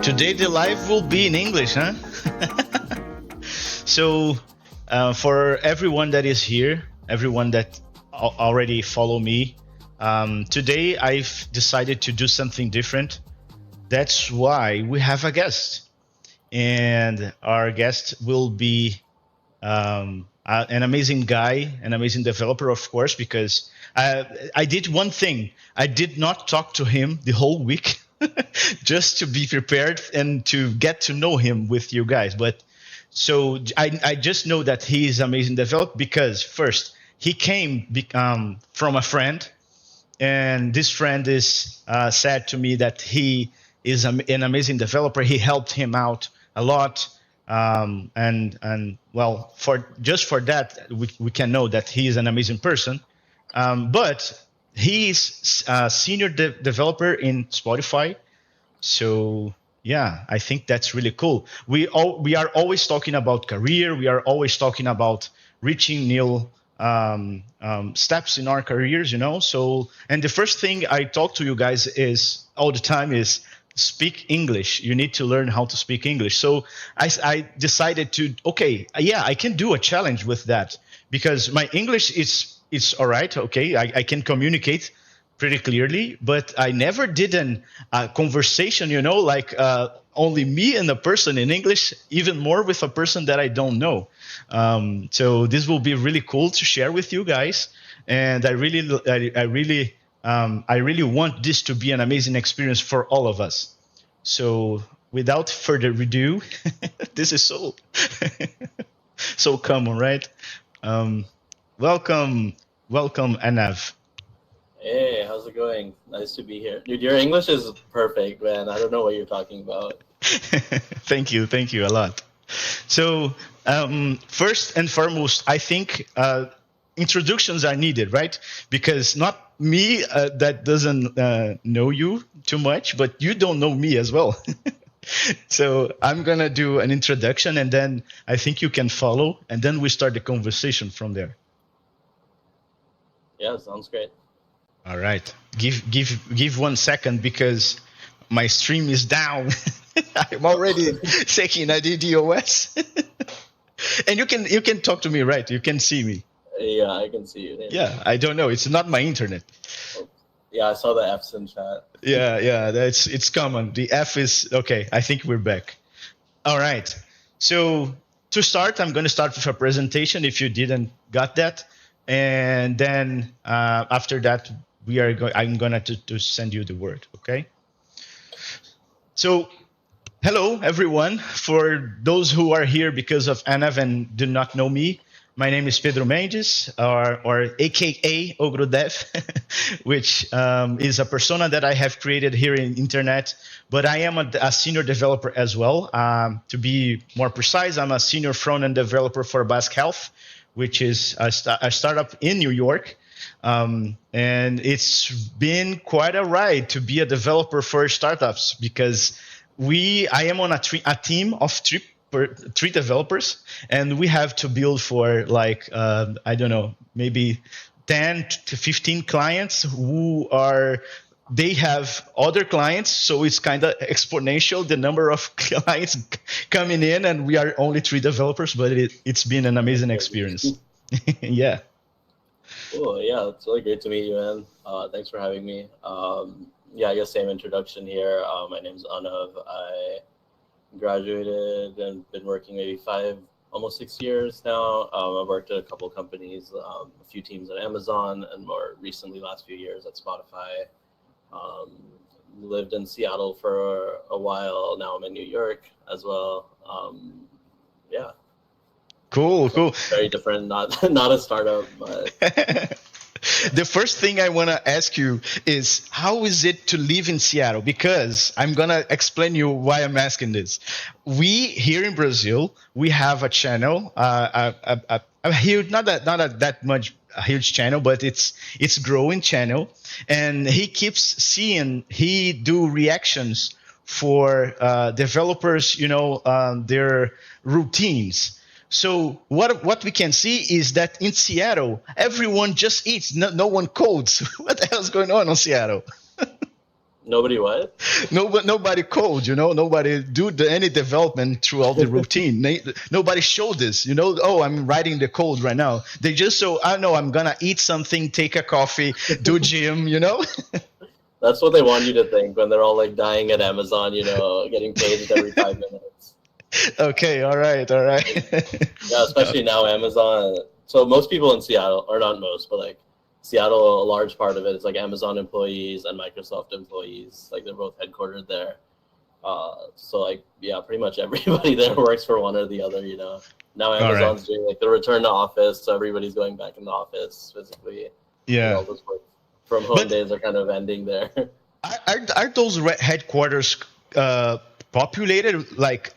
Today the live will be in English, huh? So, for everyone that is here, everyone that already follow me, today I've decided to do something different. That's why we have a guest, and our guest will be an amazing guy, an amazing developer, of course, because I did one thing. I did not talk to him the whole week just to be prepared and to get to know him with you guys. But so I just know that he is amazing developer because first he came from a friend, and this friend is said to me that he is an amazing developer. He helped him out a lot. And well, for that, we can know that he is an amazing person. But he is a senior developer in Spotify. So yeah, I think that's really cool. We are always talking about career. We are always talking about reaching new steps in our careers, you know. So, and the first thing I talk to you guys is all the time is speak English. You need to learn how to speak English. So I decided to, okay, yeah, I can do a challenge with that because my English is all right. Okay, I can communicate pretty clearly, but I never did a conversation, you know, like only me and a person in English, even more with a person that I don't know. So this will be really cool to share with you guys. And I really want this to be an amazing experience for all of us. So without further ado, this is so so common, right? Welcome, Anav. Hey, how's it going? Nice to be here. Dude, your English is perfect, man. I don't know what you're talking about. Thank you a lot. So first and foremost, I think introductions are needed, right? Because not me that doesn't know you too much, but you don't know me as well. So I'm gonna do an introduction, and then I think you can follow, and then we start the conversation from there. Yeah, sounds great. All right. Give 1 second because my stream is down. I'm already checking a DDoS. And you can talk to me, right? You can see me. Yeah, I can see you. Yeah, I don't know. It's not my internet. Oh, yeah, I saw the F's in chat. Yeah, it's common. The F is okay. I think we're back. All right. So to start, I'm going to start with a presentation. If you didn't got that, and then after that, I'm gonna to send you the word. Okay. So hello, everyone. For those who are here because of Anav and do not know me, my name is Pedro Mendes, or AKA Ogrodev, which is a persona that I have created here in internet. But I am a senior developer as well. To be more precise, I'm a senior front-end developer for Basque Health, which is a startup in New York. And it's been quite a ride to be a developer for startups because I am on a team of three developers, and we have to build for like I don't know, maybe 10 to 15 clients they have other clients, so it's kind of exponential, the number of clients coming in, and we are only 3 developers, but it's been an amazing experience. Yeah. Cool. Yeah, it's really great to meet you, man. Thanks for having me. Yeah, I guess same introduction here. My name's Anav. I graduated and been working maybe almost 6 years now. I've worked at a couple of companies, a few teams at Amazon, and more recently, last few years at Spotify. Lived in Seattle for a while. Now I'm in New York as well. Yeah. Cool. Very different, not a startup, but. The first thing I want to ask you is, how is it to live in Seattle? Because I'm going to explain you why I'm asking this. We here in Brazil, we have a channel, a huge, not that much a huge channel, but it's growing channel, and he do reactions for developers, you know, their routines. So what we can see is that in Seattle, everyone just eats. No one codes. What the hell is going on in Seattle? Nobody what? Nobody code, nobody do any development throughout the routine. Nobody show this, oh, I'm writing the code right now. They just I know I'm gonna eat something, take a coffee, do gym. That's what they want you to think when they're all like dying at Amazon, getting paged every 5 minutes. Okay, all right. Yeah, especially now Amazon. So most people in Seattle, or not most, but like Seattle, a large part of it is like Amazon employees and Microsoft employees. Like they're both headquartered there. So like yeah, pretty much everybody there works for one or the other. Now All right. Amazon's doing like the return to office, so everybody's going back in the office physically. Yeah. All those work from home days are kind of ending there. Are those headquarters populated? Like,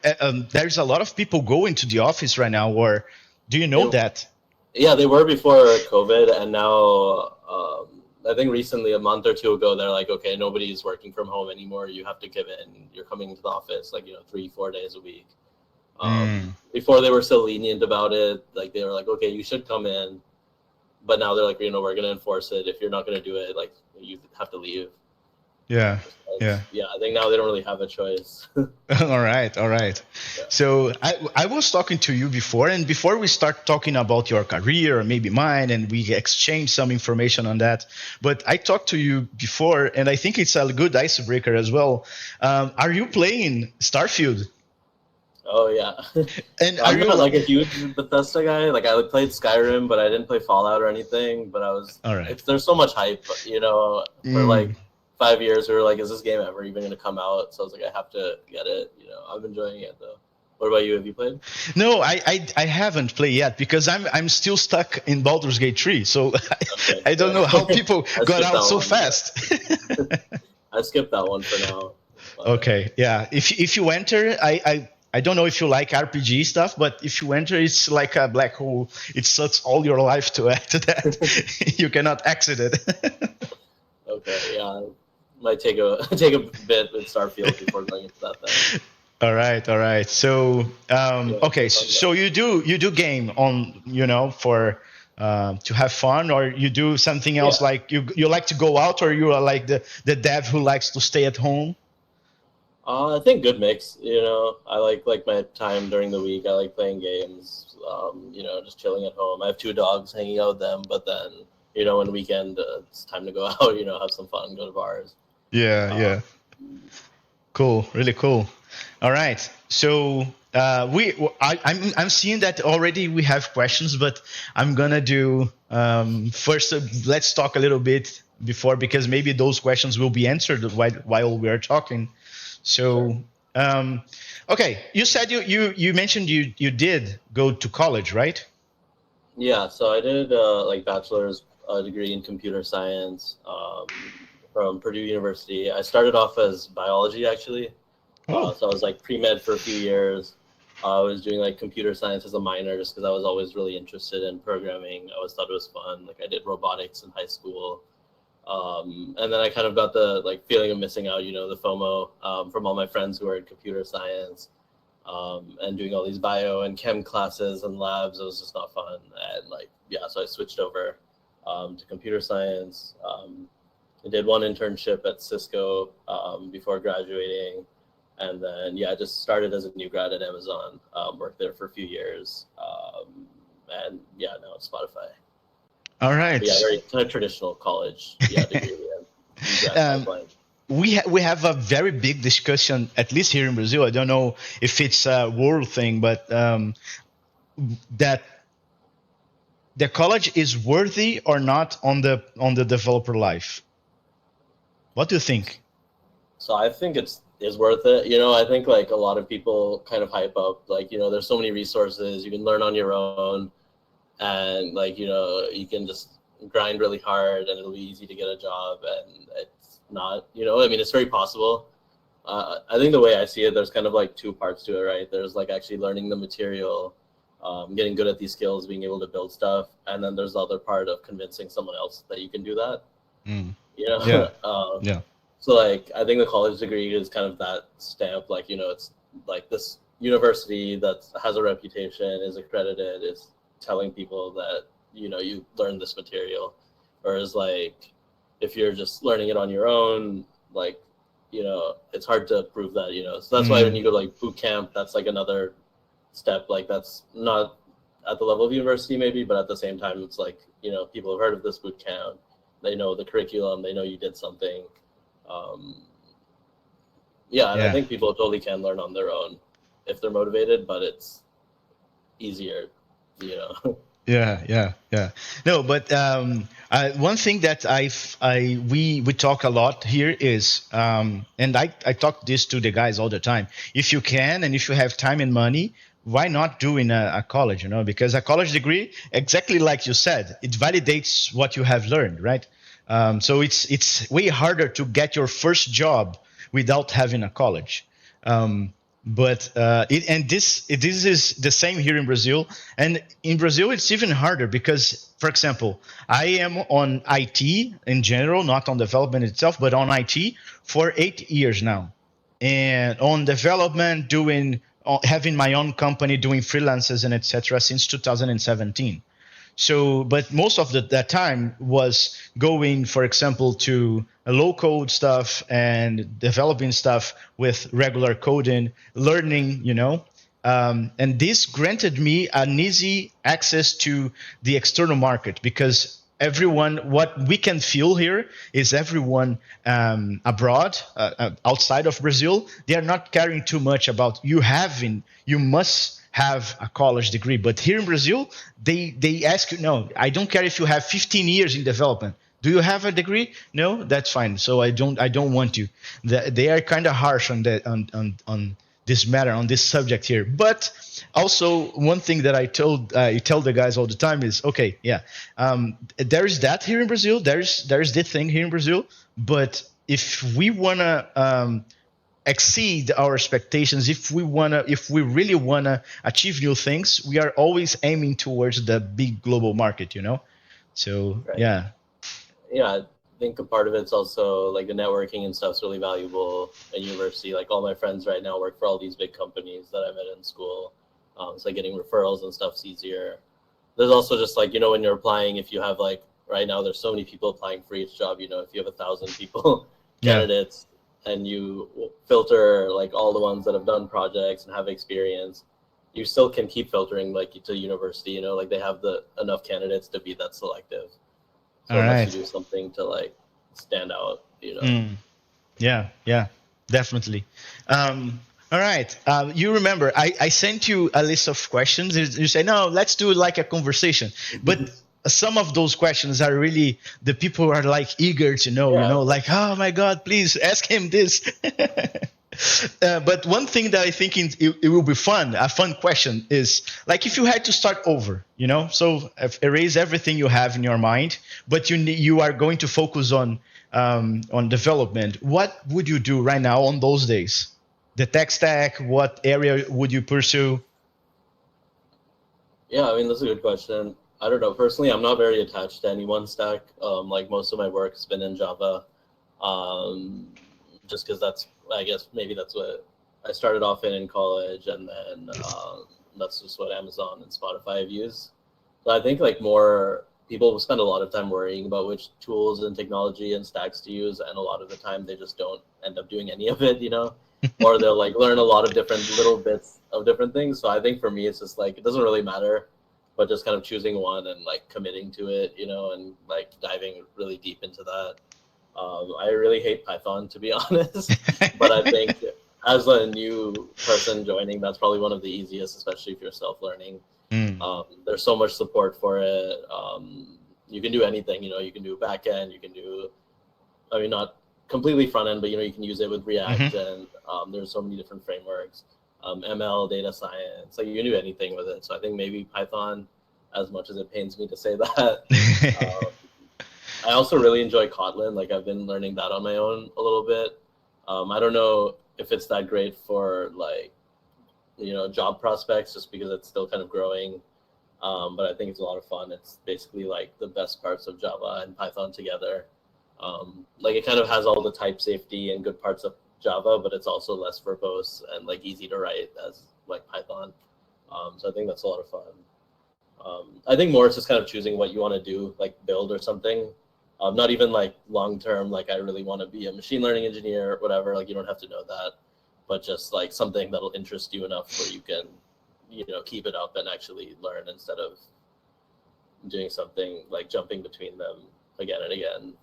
there's a lot of people going to the office right now, or do you know that? Yeah, they were before COVID, and now I think recently, a month or two ago, they're like, okay, nobody's working from home anymore. You have to give in. You're coming to the office, like 3-4 days a week. Before they were still lenient about it. Like they were like, okay, you should come in, but now they're like, we're gonna enforce it. If you're not gonna do it, like you have to leave. Yeah. Yeah. I think now they don't really have a choice. All right. Yeah. So I was talking to you before, and before we start talking about your career or maybe mine, and we exchange some information on that, but I talked to you before, and I think it's a good icebreaker as well. Are you playing Starfield? Oh yeah. And I'm not like a huge Bethesda guy. Like I played Skyrim, but I didn't play Fallout or anything. But I was. All right. There's so much hype, for like 5 years. We were like, is this game ever even going to come out? So I was like, I have to get it. I'm enjoying it though. What about you? Have you played? No, I haven't played yet because I'm still stuck in Baldur's Gate 3. So okay. I don't know how people got out so fast. I skipped that one for now. Okay, yeah. If you enter, I don't know if you like RPG stuff, but if you enter, it's like a black hole. It sucks all your life to add to that. You cannot exit it. Okay, yeah. Might take a bit with Starfield before going into that then. All right. So okay, so you do game on for to have fun, or you do something else, like you like to go out, or you are like the dev who likes to stay at home? I think good mix. I like my time during the week. I like playing games. Just chilling at home. I have 2 dogs, hanging out with them. But then, on the weekend, it's time to go out. Have some fun, go to bars. Yeah. Cool, really cool. All right. So I'm seeing that already we have questions, but I'm gonna do first. Let's talk a little bit before, because maybe those questions will be answered while we are talking. So, okay, you said you mentioned you did go to college, right? Yeah, so I did like bachelor's degree in computer science from Purdue University. I started off as biology actually, so I was like pre-med for a few years. I was doing like computer science as a minor just because I was always really interested in programming. I always thought it was fun. Like I did robotics in high school. And then I kind of got the feeling of missing out, the FOMO from all my friends who were in computer science and doing all these bio and chem classes and labs. It was just not fun. And so I switched over to computer science. I did one internship at Cisco before graduating. And then, I just started as a new grad at Amazon, worked there for a few years. And now it's Spotify. All right. Yeah, very kind of traditional college degree. We have a very big discussion, at least here in Brazil. I don't know if it's a world thing, but that the college is worthy or not on the developer life. What do you think? So I think it's worth it. I think a lot of people kind of hype up there's so many resources you can learn on your own. And you can just grind really hard and it'll be easy to get a job, and it's not, it's very possible. I think the way I see it, there's kind of 2 parts to it, right? There's actually learning the material, getting good at these skills, being able to build stuff. And then there's the other part of convincing someone else that you can do that. Yeah. So I think the college degree is kind of that stamp, it's this university that has a reputation, is accredited, is telling people that you learned this material. Whereas if you're just learning it on your own, it's hard to prove that, so that's why when you go to like boot camp, that's like another step. Like that's not at the level of university maybe, but at the same time, it's like, people have heard of this boot camp, they know the curriculum, they know you did something. And I think people totally can learn on their own if they're motivated, but it's easier, Yeah. No, but one thing that we talk a lot here is, and I talk this to the guys all the time. If you can, and if you have time and money, why not do in a college? Because a college degree, exactly like you said, it validates what you have learned, right? So it's way harder to get your first job without having a college. But this is the same here in Brazil, and in Brazil it's even harder because, for example, I am on IT in general, not on development itself, but on IT for 8 years now, and on development having my own company doing freelances and etc. since 2017. So, but most of that time was going, for example, to a low code stuff and developing stuff with regular coding, learning, and this granted me an easy access to the external market because what we can feel here is everyone abroad, outside of Brazil, they are not caring too much about you must have a college degree. But here in Brazil, they ask you, no, I don't care if you have 15 years in development. Do you have a degree? No, that's fine. So I don't want you. They are kind of harsh on that on this matter, on this subject here. But also one thing that I tell the guys all the time is, okay, yeah, there is that here in Brazil. There's this thing here in Brazil. But if we wanna exceed our expectations, if we really wanna achieve new things, we are always aiming towards the big global market, So Right. yeah. I think a part of it's also like the networking and stuff's really valuable at university. Like all my friends right now work for all these big companies that I met in school. So getting referrals and stuff's easier. There's also just like, when you're applying, if you have like right now, there's so many people applying for each job, if you have 1,000 people, candidates, and you filter like all the ones that have done projects and have experience, you still can keep filtering like to university, like they have enough candidates to be that selective. So All unless right. you do something to like stand out, Yeah, definitely. All right. You remember I sent you a list of questions. You say, no, let's do like a conversation. But some of those questions are really, the people are like eager to know, like, oh my God, please ask him this. But one thing that I think it will be a fun question is like if you had to start over, so erase everything you have in your mind, but you are going to focus on development. What would you do right now on those days? The tech stack, what area would you pursue? Yeah, I mean, that's a good question. I don't know. Personally, I'm not very attached to any one stack. Like most of my work has been in Java, just because I guess maybe that's what I started off in college, and then that's just what Amazon and Spotify have used. So I think like more people spend a lot of time worrying about which tools and technology and stacks to use, and a lot of the time they just don't end up doing any of it, or they'll like learn a lot of different little bits of different things. So I think for me, it's just like, it doesn't really matter, but just kind of choosing one and like committing to it, and like diving really deep into that. I really hate Python, to be honest, but I think as a new person joining, that's probably one of the easiest, especially if you're self-learning. There's so much support for it. You can do anything, you can do back end, you can do, I mean, not completely front end, but you can use it with React, and there's so many different frameworks, ML, data science, like you can do anything with it. So I think maybe Python, as much as it pains me to say that. I also really enjoy Kotlin. Like I've been learning that on my own a little bit. I don't know if it's that great for like, job prospects, just because it's still kind of growing. But I think it's a lot of fun. It's basically like the best parts of Java and Python together. Like it kind of has all the type safety and good parts of Java, but it's also less verbose and like easy to write as like Python. So I think that's a lot of fun. I think more it's just kind of choosing what you want to do, like build or something. Not even like long term, like I really want to be a machine learning engineer or whatever. Like you don't have to know that, but just like something that'll interest you enough where you can, keep it up and actually learn instead of doing something like jumping between them again and again.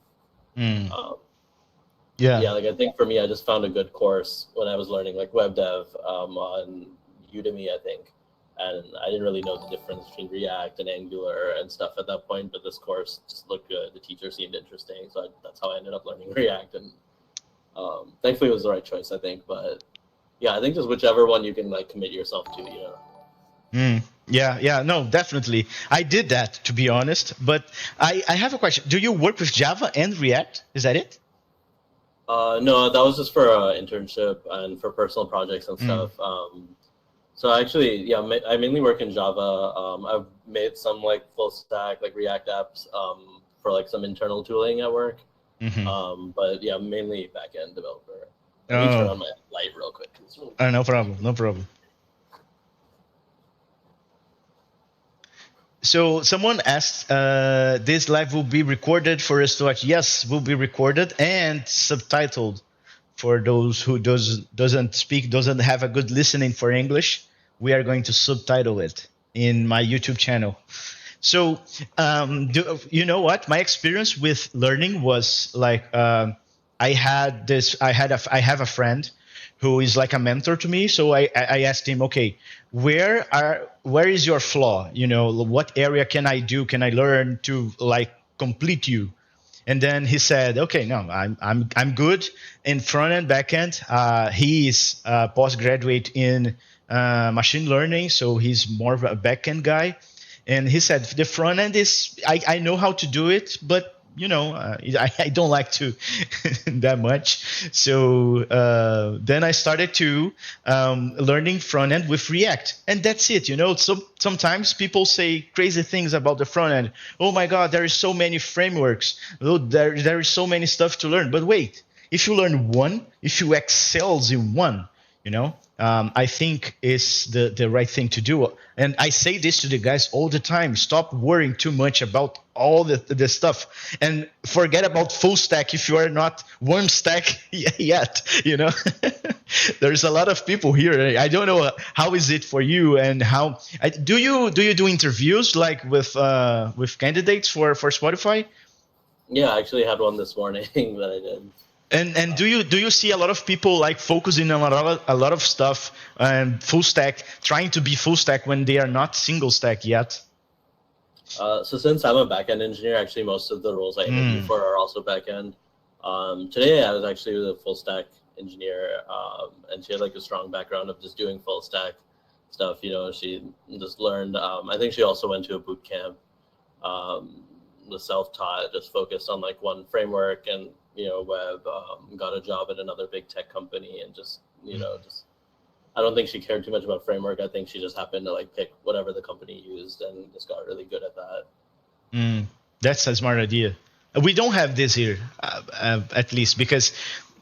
Yeah, like I think for me, I just found a good course when I was learning like web dev on Udemy, I think. And I didn't really know the difference between React and Angular and stuff at that point, but this course just looked good. The teacher seemed interesting, so that's how I ended up learning React. And thankfully, it was the right choice, I think. But yeah, I think just whichever one you can like commit yourself to, Yeah, no, definitely. I did that, to be honest. But I have a question. Do you work with Java and React? Is that it? No, that was just for an internship and for personal projects and stuff. So actually, yeah, I mainly work in Java. I've made some like full stack, like React apps for like some internal tooling at work. But yeah, mainly backend developer. Let me turn on my light real quick. No problem. So someone asked, this live will be recorded for us to watch. Yes, will be recorded and subtitled. For those who doesn't have a good listening for English, we are going to subtitle it in my YouTube channel. So, you know what? My experience with learning was like, I have a friend who is like a mentor to me. So I asked him, okay, where is your flaw? What area can I learn to like complete you? And then he said, "Okay, no, I'm good in front end, back end." He is postgraduate in machine learning, so he's more of a back end guy. And he said the front end is I know how to do it, but I don't like to that much. So then I started to learning front end with React, and that's it. So sometimes people say crazy things about the front end. Oh my God, there is so many frameworks. Oh, there is so many stuff to learn. But wait, if you learn one, if you excels in one, I think is the right thing to do. And I say this to the guys all the time. Stop worrying too much about all the stuff and forget about full stack if you are not one stack yet. There's a lot of people here. I don't know how is it for you, and how do you do interviews like with candidates for Spotify? Yeah, I actually had one this morning that I did. And do you see a lot of people like focusing on a lot of stuff and full stack, trying to be full stack when they are not single stack yet? So since I'm a backend engineer, actually most of the roles I interview for are also backend. Today I was actually with a full stack engineer, and she had like a strong background of just doing full stack stuff. She just learned. I think she also went to a boot camp, was self-taught, just focused on like one framework and web, got a job at another big tech company, and just I don't think she cared too much about framework. I think she just happened to like pick whatever the company used and just got really good at that. That's a smart idea. We don't have this here, at least, because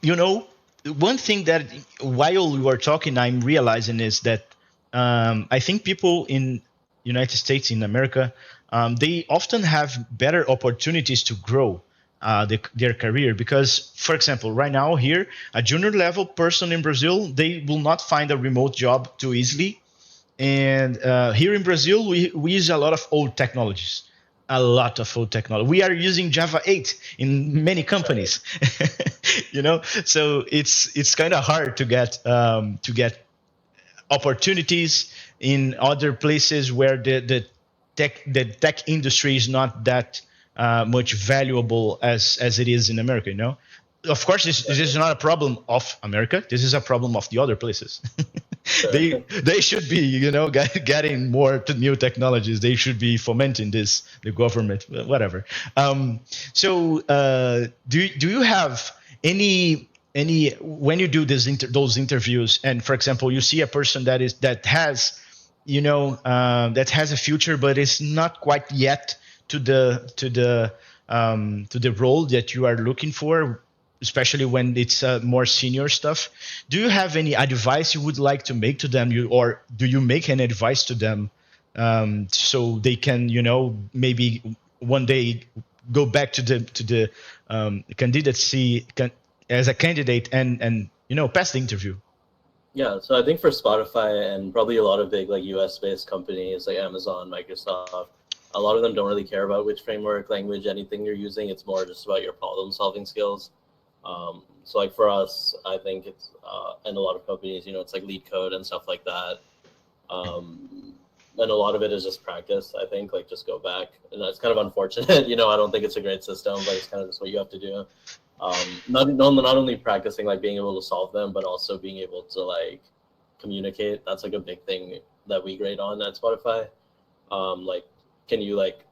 one thing that while we were talking, I'm realizing is that I think people in United States, in America, they often have better opportunities to grow their career, because, for example, right now here, a junior level person in Brazil, they will not find a remote job too easily. And here in Brazil, we use a lot of old technologies. We are using Java 8 in many companies. So it's kind of hard to get opportunities in other places where the tech industry is not that much valuable as it is in America. Of course, this is not a problem of America. This is a problem of the other places. They should be getting more new technologies. They should be fomenting this, the government, whatever. So do you have any when you do those interviews, and for example you see a person that has a future but is not quite yet to the role that you are looking for, especially when it's more senior stuff? Do you have any advice you would like to make to them, or do you make any advice to them so they can maybe one day go back to the candidacy as a candidate and pass the interview? Yeah, so I think for Spotify and probably a lot of big like US based companies like Amazon, Microsoft, a lot of them don't really care about which framework, language, anything you're using. It's more just about your problem solving skills. So like for us, I think it's and a lot of companies, it's like lead code and stuff like that. And a lot of it is just practice. I think like just go back, and that's kind of unfortunate. I don't think it's a great system, but it's kind of just what you have to do. Not only practicing like being able to solve them, but also being able to like communicate. That's like a big thing that we grade on at Spotify. Like, can you like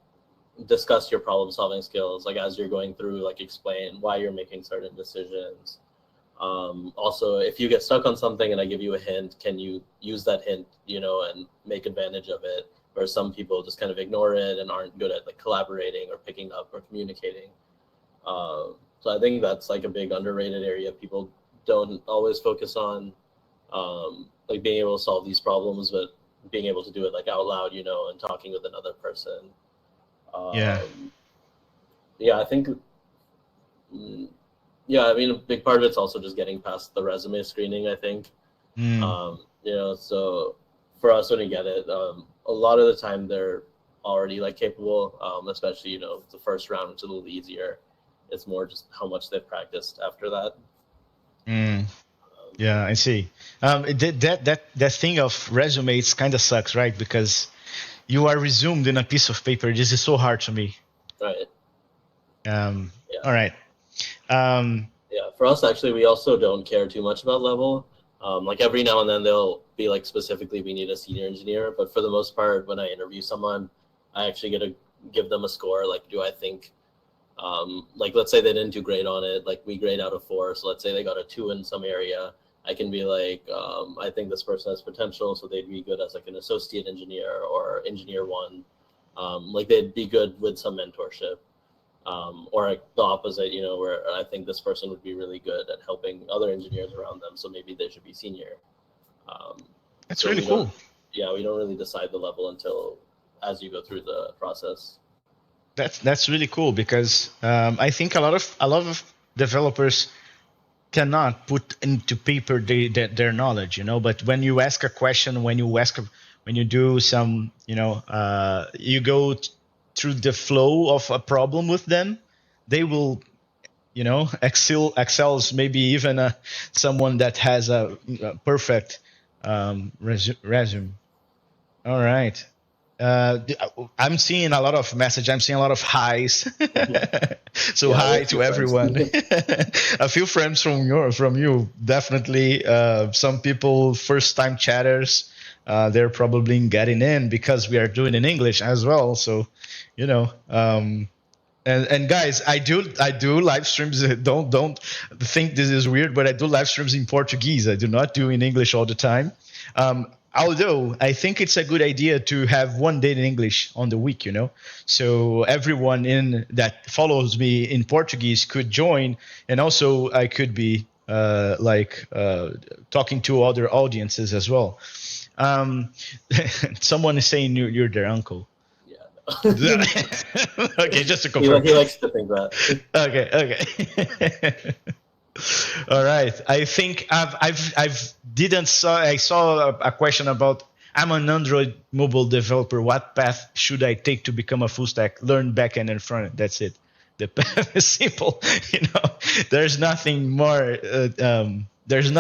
discuss your problem solving skills, like as you're going through, like explain why you're making certain decisions. Also, if you get stuck on something and I give you a hint, can you use that hint, and make advantage of it? Where some people just kind of ignore it and aren't good at like collaborating or picking up or communicating. So I think that's like a big underrated area people don't always focus on, like being able to solve these problems, but being able to do it like out loud, and talking with another person. Yeah. Yeah, I think. Yeah, I mean, a big part of it's also just getting past the resume screening, I think. So for us, when we get it, a lot of the time they're already like capable, especially, the first round, which is a little easier. It's more just how much they've practiced after that. Yeah, I see. That thing of resumes kind of sucks, right? Because you are resumed in a piece of paper. This is so hard to me. Right. Yeah. All right. Yeah, for us, actually, we also don't care too much about level. Like every now and then they'll be like, specifically, we need a senior engineer. But for the most part, when I interview someone, I actually get to give them a score. Like, do I think, like, let's say they didn't do great on it. Like, we grade out of 4. So let's say they got a 2 in some area. I can be like, I think this person has potential, so they'd be good as like an associate engineer or engineer 1. Like they'd be good with some mentorship. Or like the opposite, where I think this person would be really good at helping other engineers around them, so maybe they should be senior. That's really cool. Yeah, we don't really decide the level until as you go through the process. That's really cool because I think a lot of developers cannot put into paper their knowledge, But when you ask a question, when you do some, you go through the flow of a problem with them, they will, excels maybe even someone that has a perfect resume. All right. I'm seeing a lot of message. I'm seeing a lot of highs. So hi to everyone. A few friends from you, definitely. Some people, first time chatters. They're probably getting in because we are doing in English as well. So, and guys, I do live streams. Don't think this is weird, but I do live streams in Portuguese. I do not do in English all the time. Although I think it's a good idea to have one day in English on the week, so everyone that follows me in Portuguese could join, and also I could be talking to other audiences as well. Someone is saying you're their uncle. Yeah. Okay, just to confirm. He likes to think that. Okay. All right. I think I saw a question about, I'm an Android mobile developer. What path should I take to become a full stack? Learn backend and frontend. That's it. The path is simple. There's nothing more. There's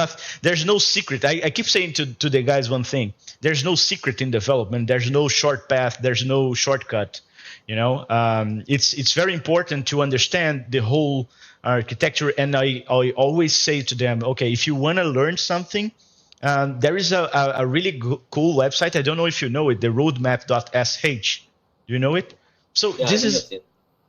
no secret. I keep saying to the guys one thing. There's no secret in development. There's no short path. There's no shortcut. It's very important to understand the whole architecture. And I always say to them, okay, if you want to learn something, there is a really cool website. I don't know if you know it, the roadmap.sh. Do you know it? So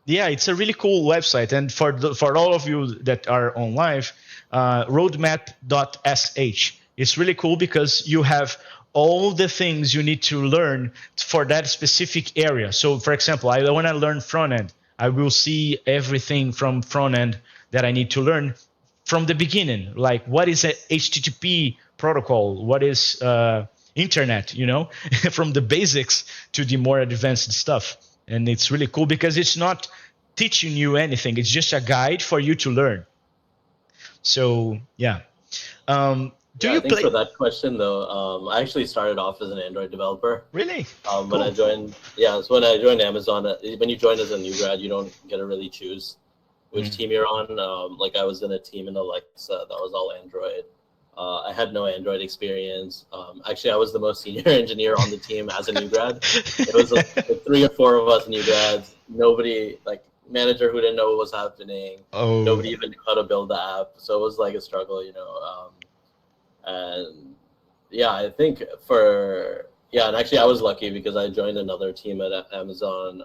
yeah, it's a really cool website. And for all of you that are on live, roadmap.sh. It's really cool because you have all the things you need to learn for that specific area. So, for example, I want to learn front end. I will see everything from front end that I need to learn from the beginning. Like, what is a HTTP protocol? What is internet? From the basics to the more advanced stuff. And it's really cool because it's not teaching you anything. It's just a guide for you to learn. So yeah. Do Yeah, I you think play? for that question though, I actually started off as an Android developer. Really? When I Cool. joined, yeah, so when I joined Amazon, when you join as a new grad, you don't get to really choose which team you're on. Like I was in a team in Alexa that was all Android. I had no Android experience. Actually, I was the most senior engineer on the team as a new grad. It was like 3 or 4 of us new grads. Nobody, like manager who didn't know what was happening. Oh. Nobody even knew how to build the app. So it was like a struggle, you know. And yeah, I think and actually I was lucky because I joined another team at Amazon.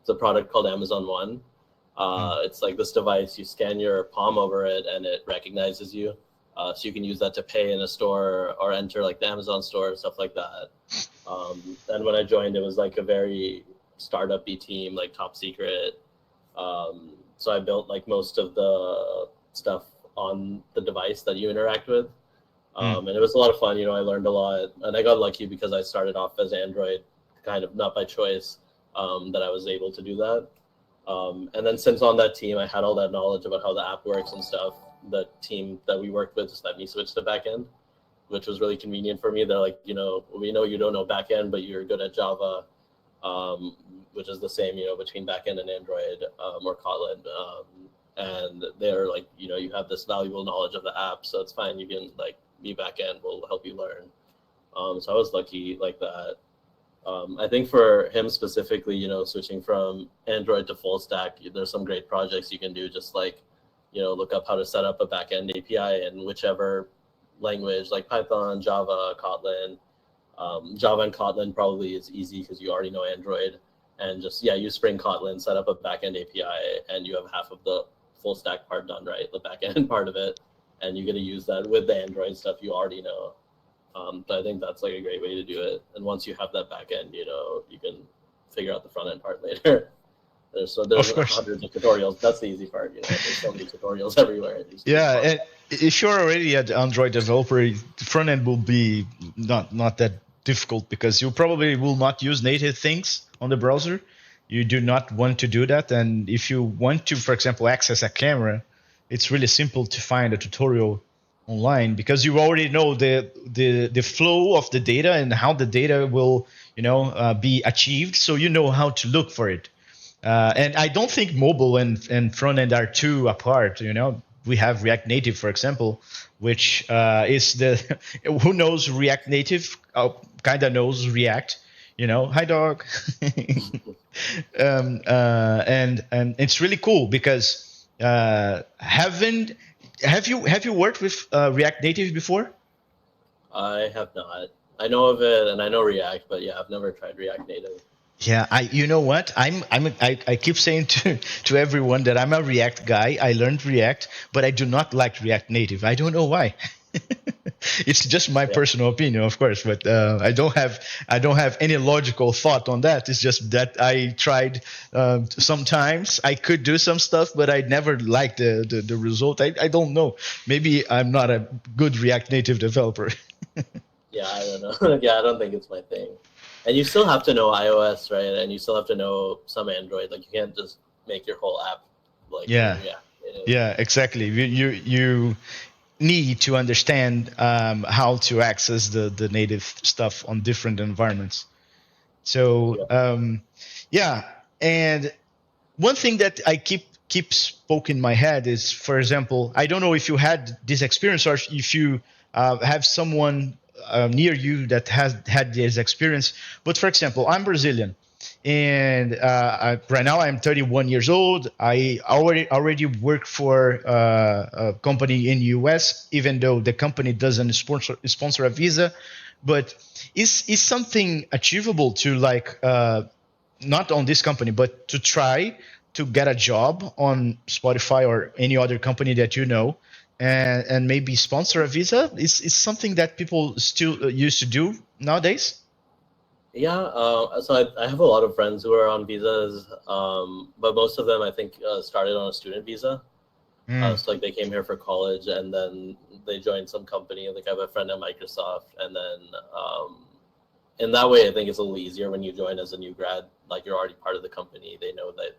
It's a product called Amazon One. It's like this device, you scan your palm over it and it recognizes you. So you can use that to pay in a store or enter like the Amazon store, stuff like that. And when I joined, it was like a very startup-y team, like top secret. So I built like most of the stuff on the device that you interact with. And it was a lot of fun. You know, I learned a lot, and I got lucky because I started off as Android, kind of not by choice, that I was able to do that. And then since on that team, I had all that knowledge about how the app works and stuff. The team that we worked with just let me switch to backend, which was really convenient for me. They're like, you know, we know you don't know backend, but you're good at Java, which is the same, you know, between backend and Android or Kotlin. And they're like, you know, you have this valuable knowledge of the app, so it's fine. You can like be backend, will help you learn. So I was lucky like that. I think for him specifically, you know, switching from Android to full stack, there's some great projects you can do, just like, you know, look up how to set up a backend API in whichever language, like Python, Java, Kotlin. Java and Kotlin probably is easy because you already know Android. And just, yeah, use Spring Kotlin, set up a backend API, and you have half of the full stack part done, right? The backend part of it. And you get to use that with the Android stuff you already know. But I think that's like a great way to do it. And once you have that back end, you know, you can figure out the front end part later. There's Of course. hundreds of tutorials. That's the easy part. You know, there's so many tutorials everywhere. Yeah, and if you're already an Android developer, the front end will be not that difficult because you probably will not use native things on the browser. You do not want to do that, and if you want to, for example, access a camera, it's really simple to find a tutorial online because you already know the flow of the data and how the data will be achieved, so you know how to look for it. And I don't think mobile and front end are too apart. You know, we have React Native, for example, which is the who knows React Native kind of knows React. You know, hi dog. And it's really cool because have you worked with React Native before? I have not. I know of it and I know React, but yeah, I've never tried React Native. Yeah, you know what? I keep saying to everyone that I'm a React guy. I learned React, but I do not like React Native. I don't know why. It's just my personal opinion, of course, but I don't have any logical thought on that. It's just that I tried sometimes. I could do some stuff, but I never liked the result. I don't know. Maybe I'm not a good React Native developer. Yeah, I don't know. Yeah, I don't think it's my thing. And you still have to know iOS, right? And you still have to know some Android. Like you can't just make your whole app like Yeah. React. Yeah, exactly. You need to understand how to access the native stuff on different environments. So yeah, and one thing that I keeps poking in my head is, for example, I don't know if you had this experience or if you have someone near you that has had this experience. But for example, I'm Brazilian, and right now I'm 31 years old. I already work for a company in US, even though the company doesn't sponsor a visa. But is something achievable to like not on this company, but to try to get a job on Spotify or any other company that you know, and maybe sponsor a visa? Is something that people still used to do nowadays? Yeah, so I have a lot of friends who are on visas, but most of them I think started on a student visa. So like they came here for college and then they joined some company. Like I have a friend at Microsoft, and then in that way I think it's a little easier when you join as a new grad. Like you're already part of the company. They know that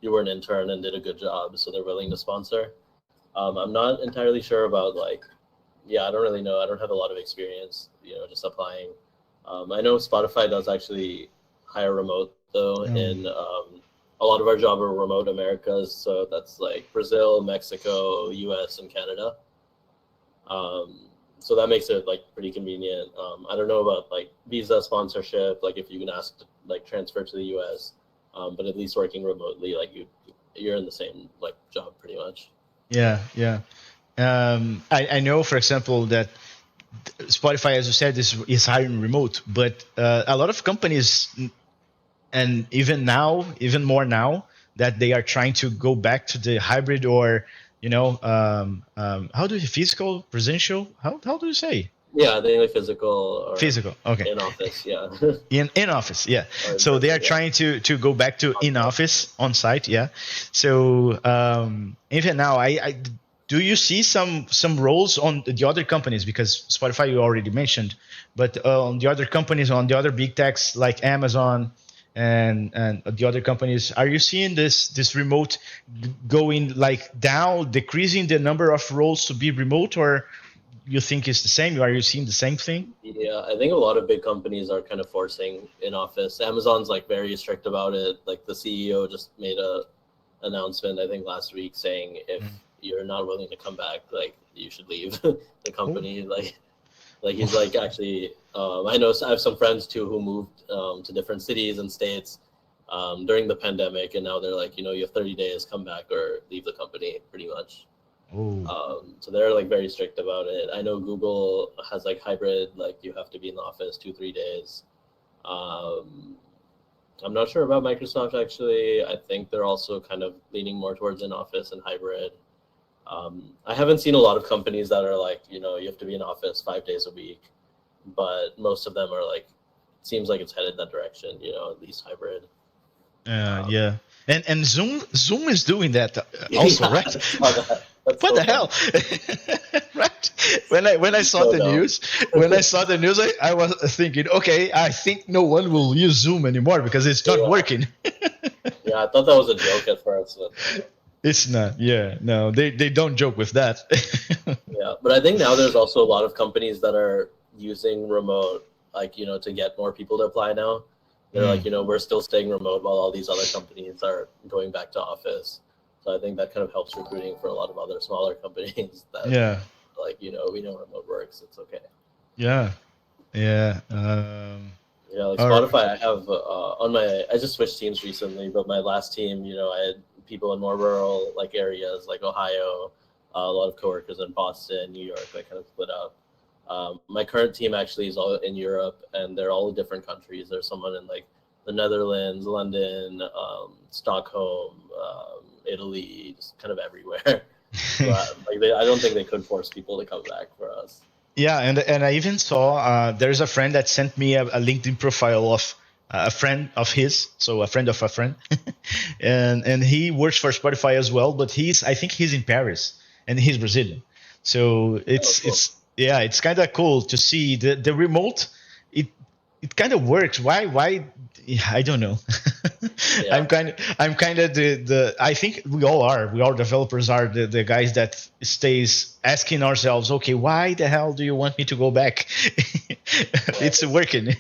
you were an intern and did a good job, so they're willing to sponsor. I'm not entirely sure about like, yeah, I don't really know. I don't have a lot of experience, just applying. I know Spotify does actually hire remote though, in a lot of our job are remote Americas, so that's like Brazil, Mexico, US, and Canada. So that makes it like pretty convenient. I don't know about like visa sponsorship, like if you can ask to like transfer to the US, but at least working remotely, like you're in the same like job pretty much. Yeah, yeah. I know, for example, that Spotify, as you said, is hiring remote, but a lot of companies, and even now, even more now, that they are trying to go back to the hybrid or, how do you physical, presential? How do you say? Yeah, they like physical or Physical, okay. in office, yeah. In office, yeah. Or So they are yeah. trying to go back to in office, on site, yeah. So even now, I do you see some roles on the other companies, because Spotify you already mentioned, but on the other companies, on the other big techs like Amazon and the other companies, are you seeing this remote going like down, decreasing the number of roles to be remote, or you think it's the same? Are you seeing the same thing? Yeah, I think a lot of big companies are kind of forcing in office. Amazon's like very strict about it. Like the CEO just made a announcement, I think last week, saying if you're not willing to come back, like you should leave the company. Like he's like actually, I know I have some friends too who moved to different cities and states during the pandemic, and now they're like, you have 30 days, come back or leave the company, pretty much. So they're like very strict about it. I know Google has like hybrid, like you have to be in the office 2-3 days. I'm not sure about Microsoft actually. I think they're also kind of leaning more towards in office and hybrid. I haven't seen a lot of companies that are like, you have to be in office 5 days a week, but most of them are like, it seems like it's headed that direction, at least hybrid. Yeah, and Zoom is doing that also, Yeah, right? That's What so the hell? Right? When I saw the news, I was thinking, okay, I think no one will use Zoom anymore because it's not working. Yeah, I thought that was a joke at first. But, it's not. Yeah, no, they don't joke with that. yeah, but I think now there's also a lot of companies that are using remote, like, to get more people to apply now. They're like, we're still staying remote while all these other companies are going back to office. So I think that kind of helps recruiting for a lot of other smaller companies that, like, we know remote works. It's okay. Yeah. Yeah. Yeah, like Spotify, I have I just switched teams recently, but my last team, I had people in more rural like areas like Ohio, a lot of coworkers in Boston, New York, that kind of split up. My current team actually is all in Europe, and they're all different countries. There's someone in like the Netherlands, London, Stockholm, Italy, just kind of everywhere. But, I don't think they could force people to come back for us. Yeah, and I even saw there's a friend that sent me a LinkedIn profile of a friend of his, so a friend of a friend, and he works for Spotify as well, but I think he's in Paris and he's Brazilian, so it's kind of cool to see the remote. It kind of works. Why? I don't know. Yeah. I'm kind of the I think we all developers are the guys that stays asking ourselves, okay, why the hell do you want me to go back? It's working.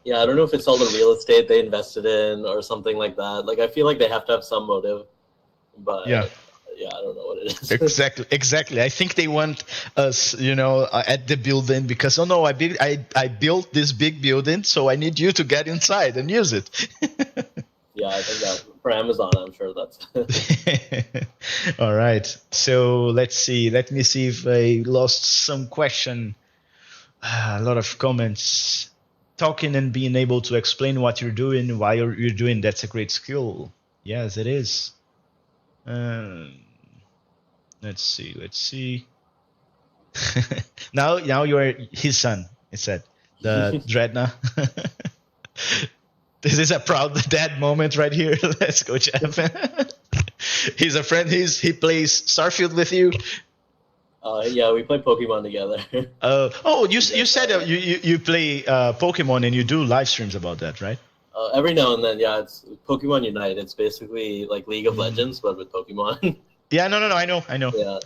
Yeah, I don't know if it's all the real estate they invested in or something like that. Like I feel like they have to have some motive, but yeah, I don't know what it is. Exactly. I think they want us, at the building because I built this big building, so I need you to get inside and use it. Yeah, I think that for Amazon, I'm sure that's. All right. So let's see. Let me see if I lost some question. A lot of comments. Talking and being able to explain what you're doing, why you're doing, that's a great skill. Yes, it is. Let's see. now you're his son, it said. The Dreadnought. This is a proud dad moment right here. Let's go, Jeff. He's a friend. He plays Starfield with you. Yeah, we play Pokemon together. You said you play Pokemon and you do live streams about that, right? Every now and then, yeah, it's Pokemon Unite. It's basically like League of Legends, but with Pokemon. Yeah, no, I know. Yeah.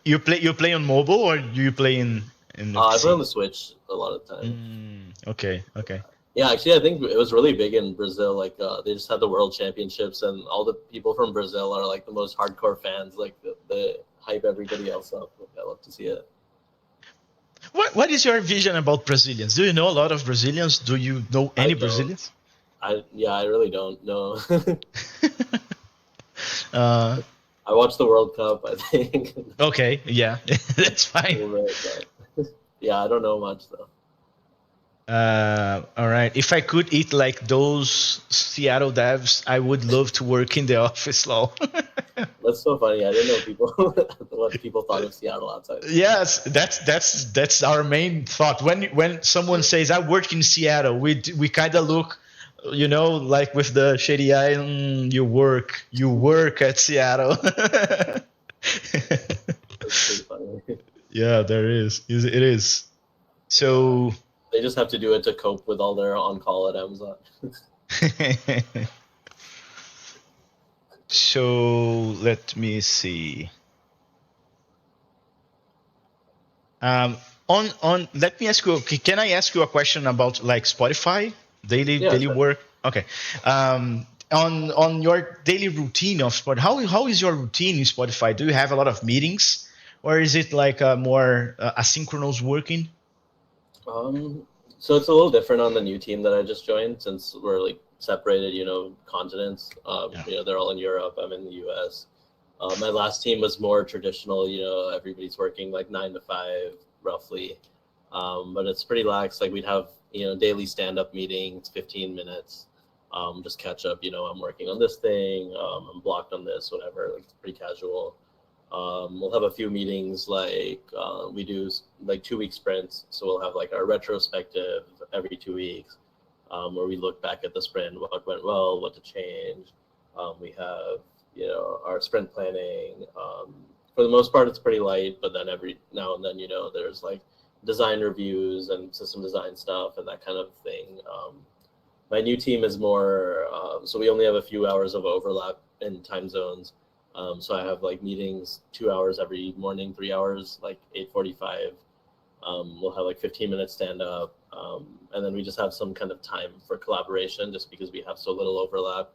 You play on mobile or do you play in the I play on PC? the Switch a lot of time. Okay, okay. Yeah, actually, I think it was really big in Brazil. Like, they just had the World Championships, and all the people from Brazil are like the most hardcore fans. Like, they hype everybody else up. I love to see it. What is your vision about Brazilians? Do you know a lot of Brazilians? Do you know any Brazilians? I really don't know. uh, I watched the World Cup, I think. Okay, yeah, that's fine. Yeah, I don't know much though. All right. If I could eat like those Seattle devs, I would love to work in the office, lol. That's so funny. I didn't know people what people thought of Seattle outside. Yes, that's our main thought. When someone says I work in Seattle, we kind of look, like with the shady eye. You work at Seattle. That's pretty funny. Yeah, there is. It is. So they just have to do it to cope with all their on call at Amazon. So let me see. On let me ask you. Can I ask you a question about like Spotify daily Sure. work? Okay. On your daily routine of Spotify, how is your routine in Spotify? Do you have a lot of meetings, or is it like a more asynchronous working? So it's a little different on the new team that I just joined, since we're like separated, continents. They're all in Europe. I'm in the US. My last team was more traditional. Everybody's working like 9 to 5 roughly. But it's pretty lax. Like we'd have, daily stand-up meetings, 15 minutes, just catch up. I'm working on this thing. I'm blocked on this, whatever. Like it's pretty casual. We'll have a few meetings like we do like 2-week sprints. So we'll have like our retrospective every 2 weeks, where we look back at the sprint, what went well, what to change. We have, our sprint planning. For the most part, it's pretty light, but then every now and then, there's like design reviews and system design stuff and that kind of thing. My new team is more, so we only have a few hours of overlap in time zones. So I have like meetings 2 hours every morning, 3 hours, like 8:45. We'll have like 15 minutes stand up. And then we just have some kind of time for collaboration just because we have so little overlap.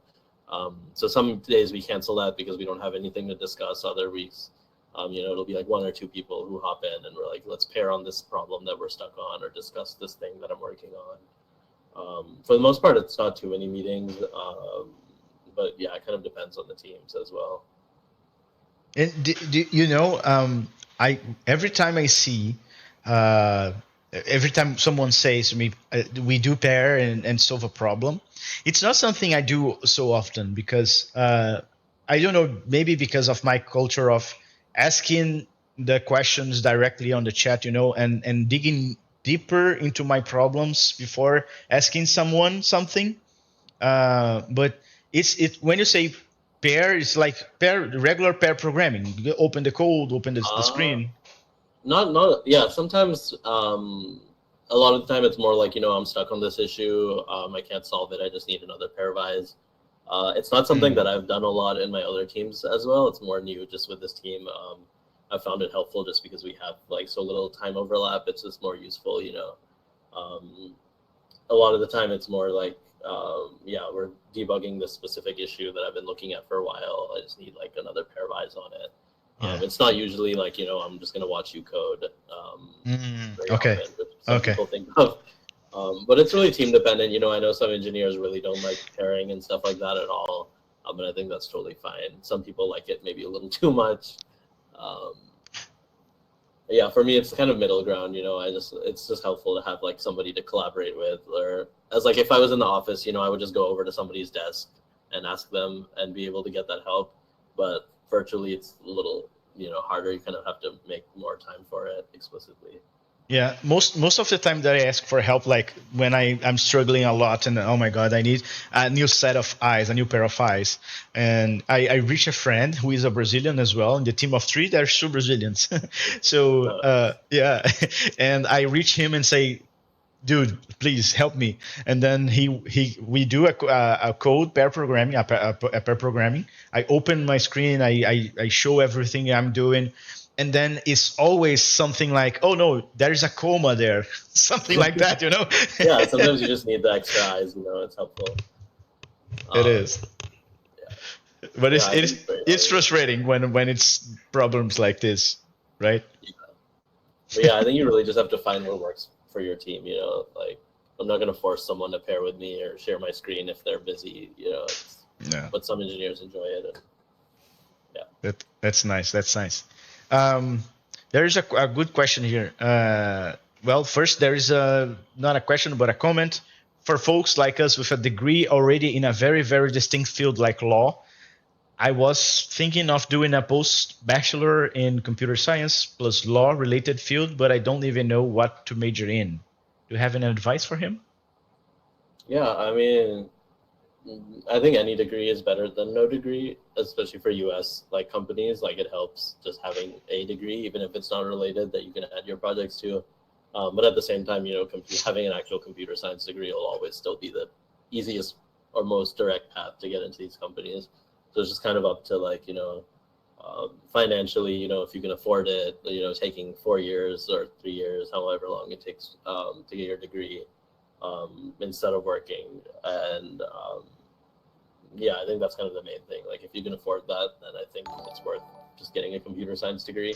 So some days we cancel that because we don't have anything to discuss. Other weeks, it'll be like 1 or 2 people who hop in and we're like, let's pair on this problem that we're stuck on or discuss this thing that I'm working on. For the most part, it's not too many meetings. But yeah, it kind of depends on the teams as well. And I every time I see, every time someone says to me, we do pair and solve a problem, it's not something I do so often because I don't know, maybe because of my culture of asking the questions directly on the chat, and digging deeper into my problems before asking someone something. But it's when you say pair, it's like regular pair programming. You open the code, open the screen. Yeah. Sometimes, a lot of the time, it's more like I'm stuck on this issue. I can't solve it. I just need another pair of eyes. It's not something that I've done a lot in my other teams as well. It's more new just with this team. I found it helpful just because we have like so little time overlap. It's just more useful. A lot of the time, it's more like we're debugging this specific issue that I've been looking at for a while. I just need like another pair of eyes on it. It's not usually like, I'm just going to watch you code. Okay. Some people think of. But it's really team dependent. I know some engineers really don't like pairing and stuff like that at all. But I think that's totally fine. Some people like it maybe a little too much. Yeah, for me, it's kind of middle ground. It's just helpful to have like somebody to collaborate with, or as like if I was in the office, I would just go over to somebody's desk and ask them and be able to get that help. But virtually, it's a little, harder. You kind of have to make more time for it explicitly. Yeah, most of the time that I ask for help, like when I'm struggling a lot and oh my god, I need a new set of eyes, a new pair of eyes, and I reach a friend who is a Brazilian as well. In the team of 3, there's 2 Brazilians, so yeah, and I reach him and say, dude, please help me. And then we do a code pair programming, a pair programming. I open my screen, I show everything I'm doing, and then it's always something like, oh no, there's a comma there, something like that, you know. Yeah, sometimes you just need the extra eyes, it's helpful. It is. Yeah. But Yeah, I think it's very it's valuable. frustrating when it's problems like this, right? Yeah. But yeah, I think you really just have to find what works for your team. Like I'm not gonna force someone to pair with me or share my screen if they're busy. Yeah. But some engineers enjoy it. And, yeah. That's nice. That's nice. Um, there is a good question here. Well, first there is not a question but a comment. For folks like us with a degree already in a very very distinct field like law, I was thinking of doing a post-bachelor in computer science plus law-related field, but I don't even know what to major in. Do you have any advice for him? Yeah, I mean, I think any degree is better than no degree, especially for US like companies. Like it helps just having a degree, even if it's not related, that you can add your projects to. But at the same time, having an actual computer science degree will always still be the easiest or most direct path to get into these companies. So it's just kind of up to financially, if you can afford it, taking 4 years or 3 years, however long it takes to get your degree instead of working. And yeah, I think that's kind of the main thing. Like if you can afford that, then I think it's worth just getting a computer science degree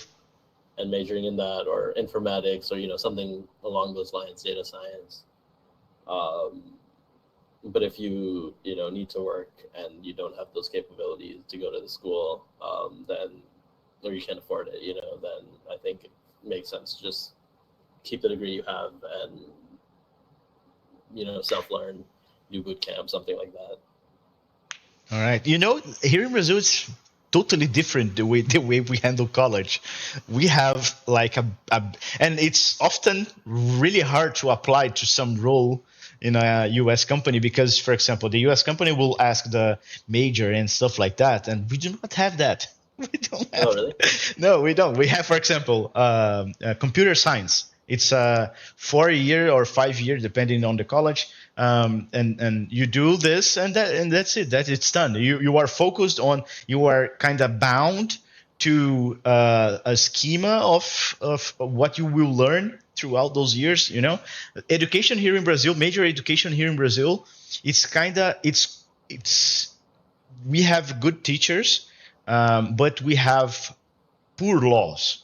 and majoring in that, or informatics, or something along those lines, data science. Um, but if you need to work and you don't have those capabilities to go to the school, then or you can't afford it, then I think it makes sense to just keep the degree you have and self-learn, do boot camp, something like that. All right. Here in Brazil, it's totally different the way we handle college. We have like and it's often really hard to apply to some role in a US company because, for example, the US company will ask the major and stuff like that, and we do not have that. We don't Oh, have. really? No, we don't. We have, for example, computer science. It's a 4 year or 5 year, depending on the college. And you do this, and that's it. That it's done. You are focused on. You are kind of bound to a schema of what you will learn throughout those years. Education here in Brazil, major education here in Brazil, it's we have good teachers, but we have poor laws,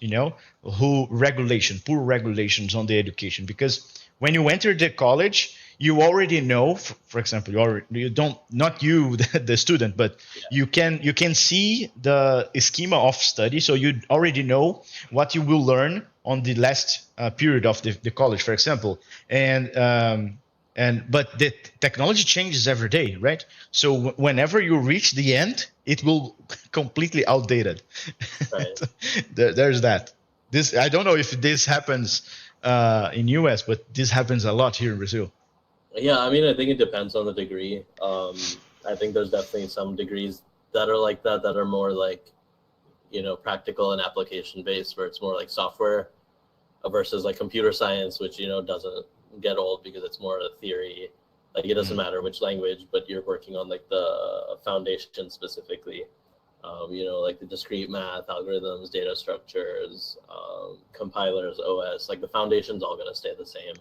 poor regulations on the education. Because when you enter the college, you already know, for example, you don't, not you, the student, but Yeah. you can see the schema of study. So you already know what you will learn on the last period of the college, for example. But the technology changes every day, right? So whenever you reach the end, it will completely outdated. Right. There's that. This, I don't know if this happens in US, but this happens a lot here in Brazil. Yeah, I mean, I think it depends on the degree. I think there's definitely some degrees that are like that are more like, practical and application based, where it's more like software versus like computer science, which, doesn't get old because it's more a theory. Like it doesn't matter which language, but you're working on like the foundation specifically. Like the discrete math, algorithms, data structures, compilers, OS, like the foundation's all going to stay the same.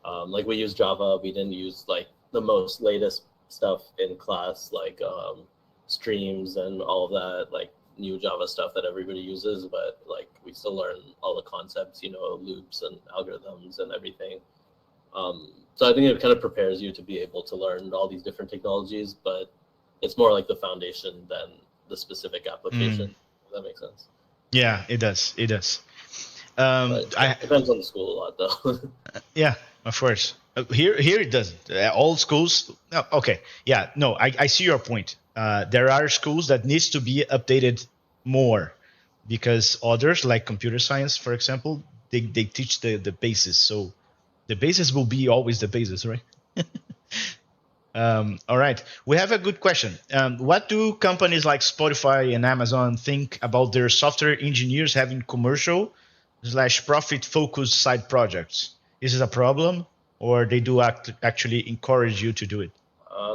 Like we use Java, we didn't use like the most latest stuff in class, like streams and all of that, like new Java stuff that everybody uses, but like we still learn all the concepts, loops and algorithms and everything. So I think it kind of prepares you to be able to learn all these different technologies, but it's more like the foundation than the specific application. Does that make sense? Yeah, it does. It does. But it depends on the school a lot, though. Yeah, of course. Here it doesn't. All schools. No, okay. Yeah. No, I see your point. There are schools that needs to be updated more because others, like computer science, for example, they teach the basis. So the basis will be always the basis, right? All right. We have a good question. What do companies like Spotify and Amazon think about their software engineers having commercial/profit focused side projects? Is it a problem? or they do actually encourage you to do it?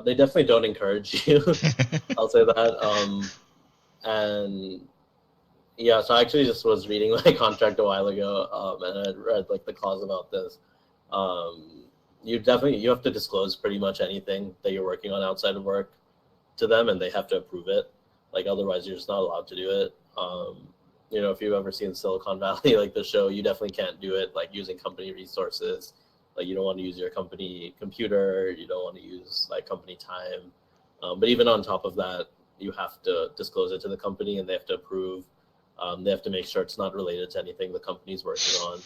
They definitely don't encourage you. I'll say that. And yeah, so I actually just was reading my contract a while ago, and I read like the clause about this. You have to disclose pretty much anything that you're working on outside of work to them, and they have to approve it. Like otherwise, you're just not allowed to do it. If you've ever seen Silicon Valley, like the show, you definitely can't do it like using company resources. Like you don't want to use your company computer, you don't want to use like company time. But even on top of that, you have to disclose it to the company, and they have to approve. They have to make sure it's not related to anything the company's working on.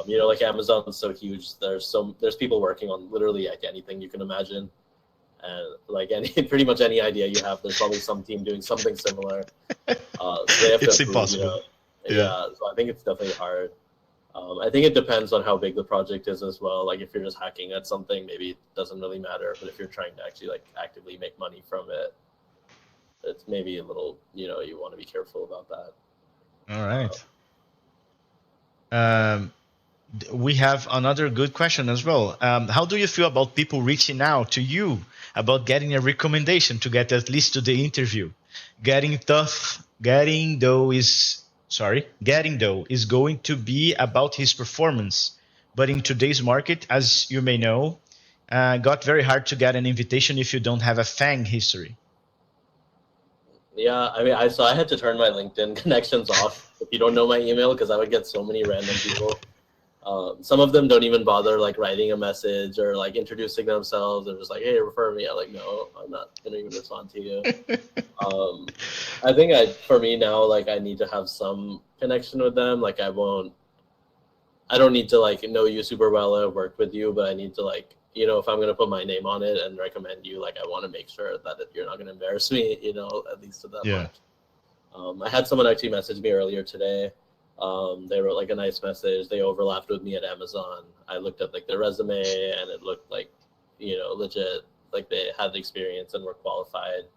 Like Amazon's so huge. There's people working on literally like anything you can imagine, and like pretty much any idea you have, there's probably some team doing something similar. So they have It's to approve, impossible. Yeah. So I think it's definitely hard. I think it depends on how big the project is as well. Like if you're just hacking at something, maybe it doesn't really matter. But if you're trying to actually like actively make money from it, it's maybe a little, you want to be careful about that. All right. We have another good question as well. How do you feel about people reaching out to you about getting a recommendation to get at least to the interview? Getting though is going to be about his performance, but in today's market, as you may know, got very hard to get an invitation if you don't have a FANG history. Yeah, I mean, I had to turn my LinkedIn connections off if you don't know my email, because I would get so many random people. Some of them don't even bother like writing a message or like introducing themselves. They're just like, "Hey, refer me." I'm like, "No, I'm not gonna even respond to you." I think for me now, like I need to have some connection with them. Like I don't need to like know you super well or work with you, but I need to like, if I'm gonna put my name on it and recommend you, like I want to make sure that you're not gonna embarrass me, at least to that much. I had someone actually message me earlier today. They wrote like a nice message. They overlapped with me at Amazon. I looked at like their resume, and it looked like, legit. Like they had the experience and were qualified.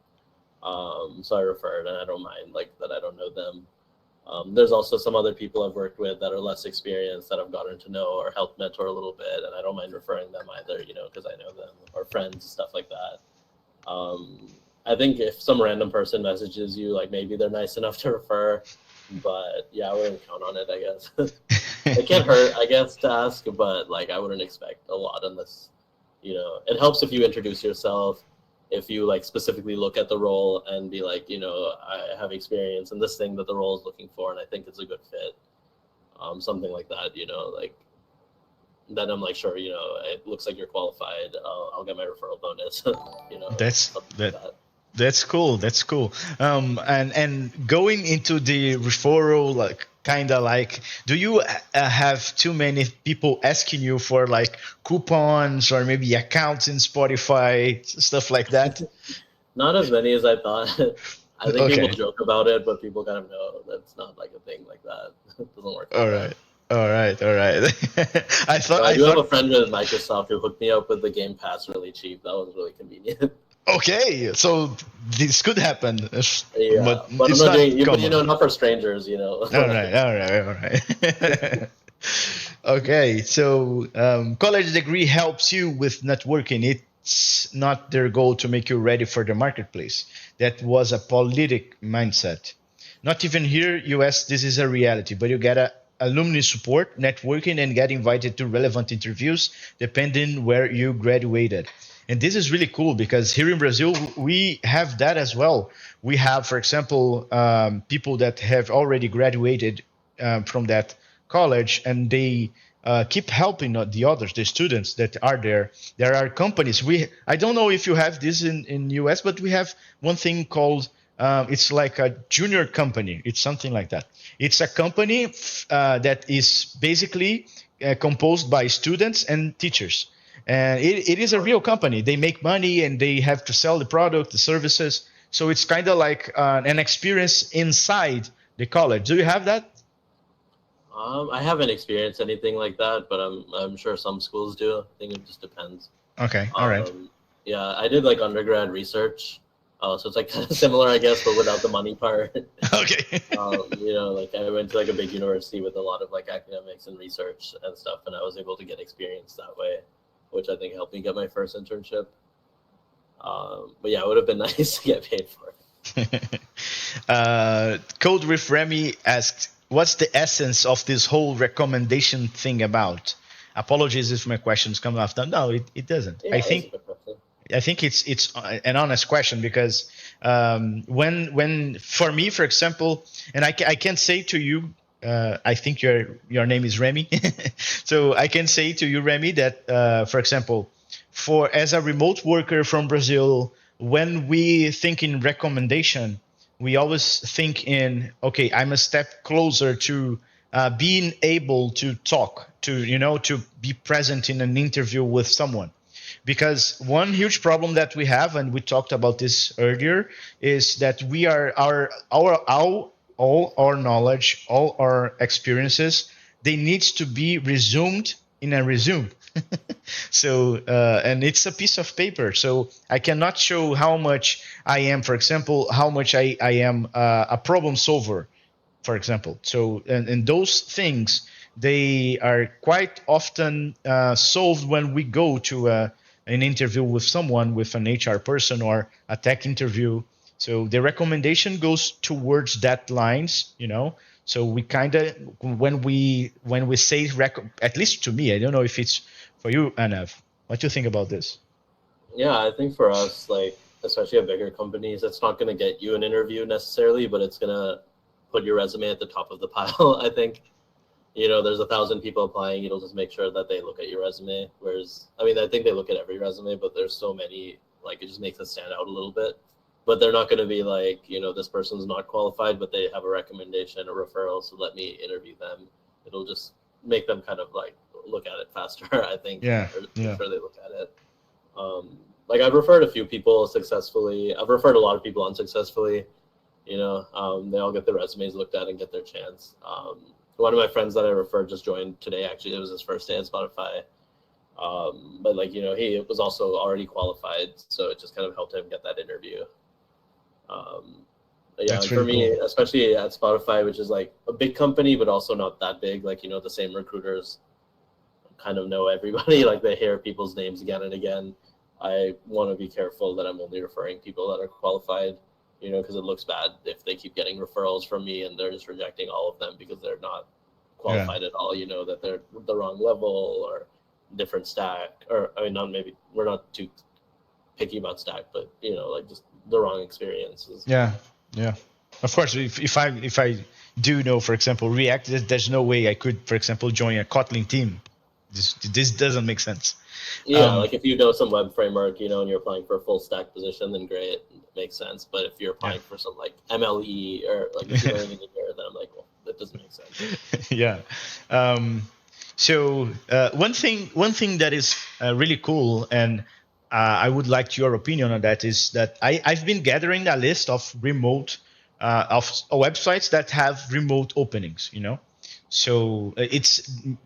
So I referred, and I don't mind like that. I don't know them. There's also some other people I've worked with that are less experienced that I've gotten to know or helped mentor a little bit, and I don't mind referring them either, because I know them or friends, stuff like that. I think if some random person messages you, like maybe they're nice enough to refer, but yeah, I wouldn't count on it, I guess. It can't hurt, I guess, to ask, but like I wouldn't expect a lot unless, it helps if you introduce yourself, if you like specifically look at the role and be like, I have experience in this thing that the role is looking for, and I think it's a good fit. Something like that, like then I'm like, sure, it looks like you're qualified. I'll get my referral bonus. That's like that. That's cool. That's cool. And going into the referral, like kind of like, do you have too many people asking you for like coupons or maybe accounts in Spotify, stuff like that? Not as many as I thought. I think people Okay. joke about it, but people kind of know that's not like a thing like that. It doesn't work like All that. right. All right. All right. I I do have a thought, friend with Microsoft who hooked me up with the Game Pass really cheap. That was really convenient. okay, so this could happen, Yeah, but but I'm it's not not doing you, but common. not for strangers. All right, all right, all right. Okay, so college degree helps you with networking. It's not their goal to make you ready for the marketplace. That was a politic mindset. Not even here, US, this is a reality, but you get a alumni support, networking, and get invited to relevant interviews depending where you graduated. And this is really cool because here in Brazil, we have that as well. We have, for example, people that have already graduated from that college, and they keep helping the others, the students that are there. There are companies. I don't know if you have this in US, but we have one thing called it's like a junior company. It's something like that. It's a company that is basically composed by students and teachers. And it is a real company. They make money and they have to sell the product, the services. So it's kind of like an experience inside the college. Do you have that? I haven't experienced anything like that, but I'm sure some schools do. I think it just depends. Okay, all right. Um, yeah, I did like undergrad research So it's like kind of similar, I guess, but without the money part. Okay. You know, like I went to like a big university with a lot of like academics and research and stuff, and I was able to get experience that way, which I think helped me get my first internship. But yeah, it would have been nice to get paid for it. Code with Remy asked, "What's the essence of this whole recommendation thing about?" Apologies if my questions come after. No, it doesn't. Yeah, that's a good question. I think it's an honest question because when for me, for example, and I can say to you, I think your name is Remy, so I can say to you, Remy, that for example, for as a remote worker from Brazil, when we think in recommendation, we always think in, okay, I'm a step closer to being able to talk, to be present in an interview with someone. Because one huge problem that we have, and we talked about this earlier, is that we are all our knowledge, all our experiences, they need to be resumed in a resume. So and it's a piece of paper, so I cannot show how much I am, for example, how much I am a problem solver, for example. So and those things, they are quite often solved when we go to an interview with someone, with an HR person or a tech interview. So the recommendation goes towards that lines, so we kind of, when we say at least to me, I don't know if it's for you, Anav. What do you think about this? Yeah, I think for us, like especially at bigger companies, it's not going to get you an interview necessarily, but it's going to put your resume at the top of the pile. I think, there's 1,000 people applying. It'll just make sure that they look at your resume. Whereas, I mean, I think they look at every resume, but there's so many, like it just makes it stand out a little bit. But they're not going to be like, this person's not qualified, but they have a recommendation, a referral, so let me interview them. It'll just make them kind of like look at it faster, I think. Yeah. Or make sure they look at it. Like I've referred a few people successfully. I've referred a lot of people unsuccessfully. They all get their resumes looked at and get their chance. One of my friends that I referred just joined today. Actually, it was his first day at Spotify. But like, he was also already qualified, so it just kind of helped him get that interview. Yeah, That's and for really me, cool. especially at Spotify, which is like a big company, but also not that big. Like, the same recruiters kind of know everybody. Like they hear people's names again and again. I want to be careful that I'm only referring people that are qualified, because it looks bad if they keep getting referrals from me and they're just rejecting all of them because they're not qualified at all, that they're the wrong level or different stack, or I mean, not maybe we're not too picky about stack, but like just the wrong experiences. Yeah. Of course, if I do know, for example, React, there's no way I could, for example, join a Kotlin team. This doesn't make sense. Yeah, like if you know some web framework, and you're applying for a full stack position, then great, it makes sense. But if you're applying for some like MLE or like machine learning engineer, then I'm like, well, that doesn't make sense. Yeah. So one thing that is really cool, and I would like your opinion on that, is that I've been gathering a list of remote of websites that have remote openings. So it's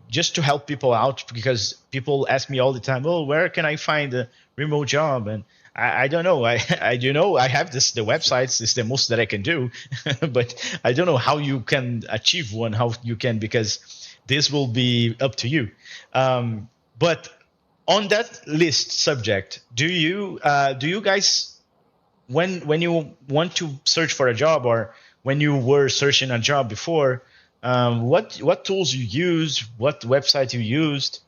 just to help people out, because people ask me all the time, "Oh, where can I find a remote job?" And I don't know. I have the websites. It's the most that I can do, but I don't know how you can achieve one. How you can, because this will be up to you. But on that list subject, do you guys, when you want to search for a job, or when you were searching a job before, what tools you use, what website you used?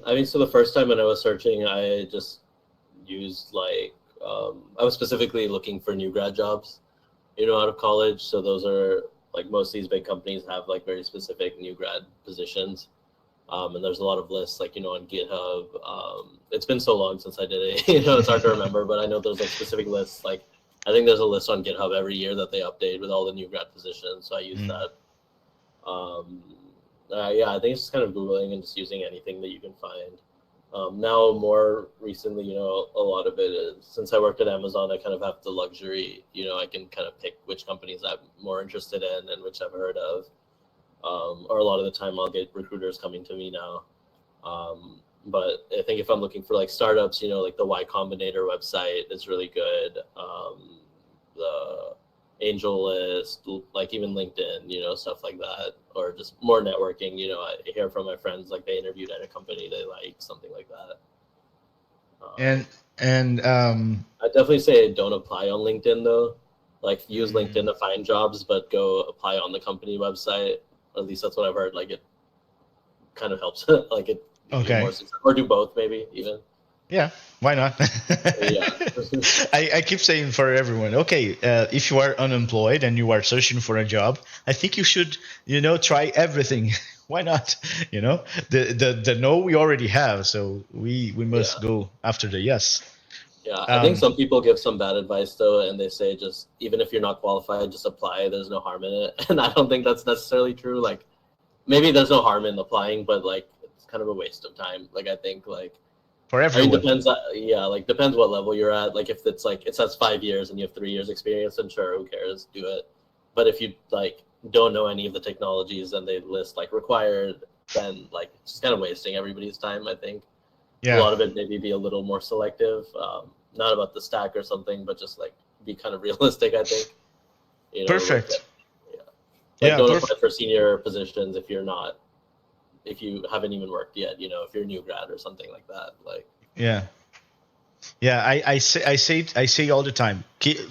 I mean, so the first time when I was searching, I just used like I was specifically looking for new grad jobs, out of college. So those are like most of these big companies have like very specific new grad positions. And there's a lot of lists like, on GitHub. It's been so long since I did it, it's hard to remember, but I know there's like specific lists. Like I think there's a list on GitHub every year that they update with all the new grad positions. So I use that. Yeah, I think it's just kind of Googling and just using anything that you can find. Now, more recently, a lot of it is, since I worked at Amazon, I kind of have the luxury, I can kind of pick which companies I'm more interested in and which I've heard of. Or a lot of the time I'll get recruiters coming to me now. But I think if I'm looking for like startups, you know, like the Y Combinator website is really good. The Angel List, like even LinkedIn, you know, stuff like that, or just more networking. You know, I hear from my friends like they interviewed at a company they like, something like that. And I definitely say don't apply on LinkedIn though. Like use LinkedIn to find jobs, but go apply on the company website. At least that's what I've heard. Like it kind of helps. Like it be okay. more successful, or do both maybe even. Yeah, why not? Yeah. I keep saying for everyone, okay, if you are unemployed and you are searching for a job, I think you should, try everything. Why not? The no we already have, so we must Yeah. go after the yes. Yeah, I think Um, some people give some bad advice though, and they say just even if you're not qualified, just apply. There's no harm in it, and I don't think that's necessarily true. Like maybe there's no harm in applying, but like it's kind of a waste of time. Like I think like for I mean everyone. depends. Yeah, like depends what level you're at. Like if it's like it says 5 years and you have 3 years experience, then sure, who cares? Do it. But if you like don't know any of the technologies and they list like required, then like it's just kind of wasting everybody's time. I think. A Yeah, lot of it maybe be a little more selective, not about the stack or something, but just like be kind of realistic. I think look at perfect. yeah, like Yeah, don't apply perfect. for senior positions if you haven't even worked yet. If you're a new grad or something like that. Like Yeah. Yeah, I say all the time.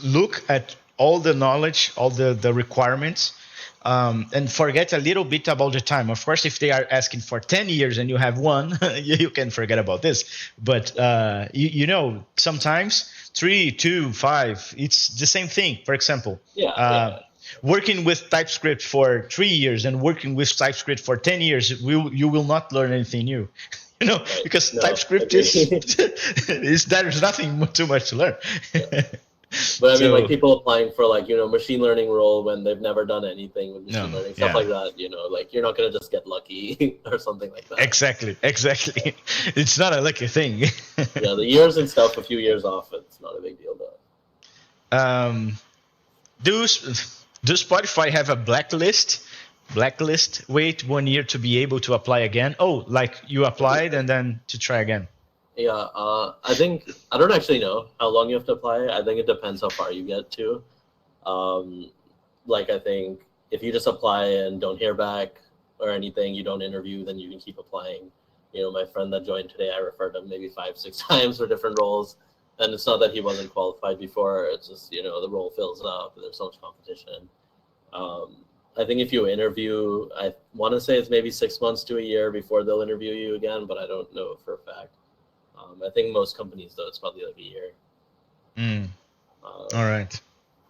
Look at all the knowledge, all the requirements, and forget a little bit about the time. Of course, if they are asking for 10 years and you have one, you can forget about this. But sometimes 3, 2, 5, it's the same thing. For example, yeah, uh, yeah, working with TypeScript for 3 years and working with TypeScript for 10 years, you will not learn anything new. right. Because No, TypeScript is agree. is there's nothing too much to learn. Yeah. But I mean, like So people applying for like machine learning role when they've never done anything with machine no, learning stuff yeah, like that. Like you're not gonna just get lucky or something like that. exactly. It's not a lucky thing. Yeah, the years and stuff, a few years off, it's not a big deal though. um, do do Spotify have a blacklist? Blacklist. Wait 1 year to be able to apply again. Oh, like you applied and then to try again. Yeah, I think I don't actually know how long you have to apply. I think it depends how far you get to. Um, like I think if you just apply and don't hear back or anything, you don't interview, then you can keep applying. My friend that joined today, I referred him maybe 5, 6 times for different roles, and it's not that he wasn't qualified before. It's just the role fills up. There's so much competition. I think if you interview, I want to say it's maybe 6 months to a year before they'll interview you again, but I don't know for a fact. I think most companies, though, it's probably like a year. Mm, Um, all right.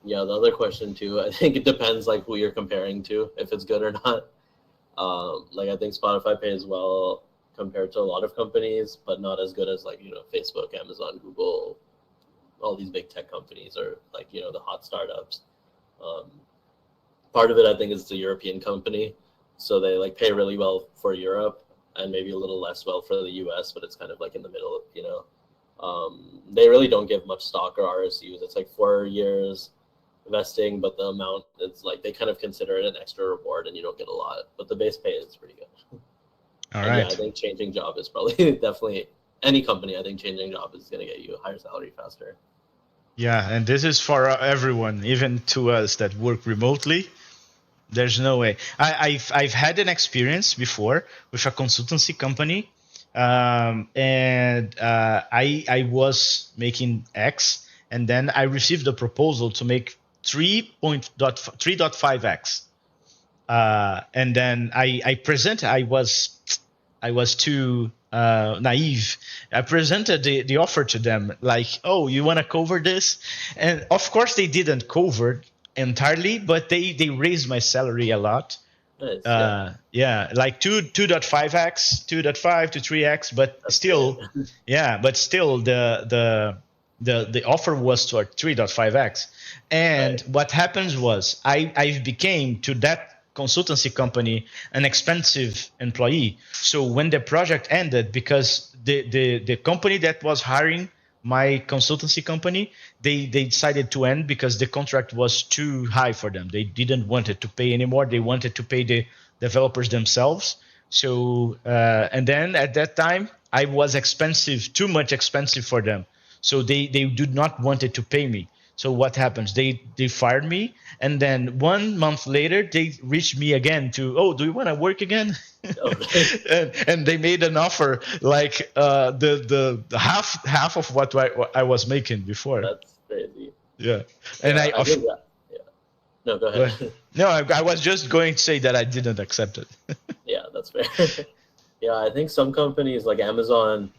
yeah, the other question too, I think it depends like who you're comparing to, if it's good or not. Like I think Spotify pays well compared to a lot of companies, but not as good as like Facebook, Amazon, Google, all these big tech companies or like the hot startups. Um, Part of it I think is the European company, so they like pay really well for Europe and maybe a little less well for the US, but it's kind of like in the middle. They really don't give much stock or RSUs. It's like 4 years vesting, but the amount it's like they kind of consider it an extra reward, and you don't get a lot. But the base pay is pretty good. All And yeah, I right. think changing job is probably definitely any company. I think changing job is going to get you a higher salary faster. Yeah, and this is for everyone, even to us that work remotely. There's no way. I've had an experience before with a consultancy company, and I was making X, and then I received a proposal to make 3.5x, and then I presented. I was too naive. I presented the offer to them like, oh, you want to cover this? And of course they didn't cover entirely, but they raised my salary a lot. Nice, yeah, Yeah, like 2.5x, 2.5 to 3x, but that's great. still, yeah, but still the offer was to 3.5x. And Right, what happens was I became to that consultancy company an expensive employee. So when the project ended, because the company that was hiring my consultancy company, they decided to end because the contract was too high for them. They didn't want it to pay anymore. They wanted to pay the developers themselves. So and then at that time I was expensive, too much expensive for them. So they did not wanted to pay me. So what happens? They fired me, and then 1 month later they reached me again to, oh, do you want to work again? Okay. and they made an offer like the half of what I was making before. That's crazy. Yeah, and Yeah, I think that. Yeah. No, go Go ahead. ahead. No, I was just going to say that I didn't accept it. Yeah, that's fair. Yeah, I think some companies like Amazon,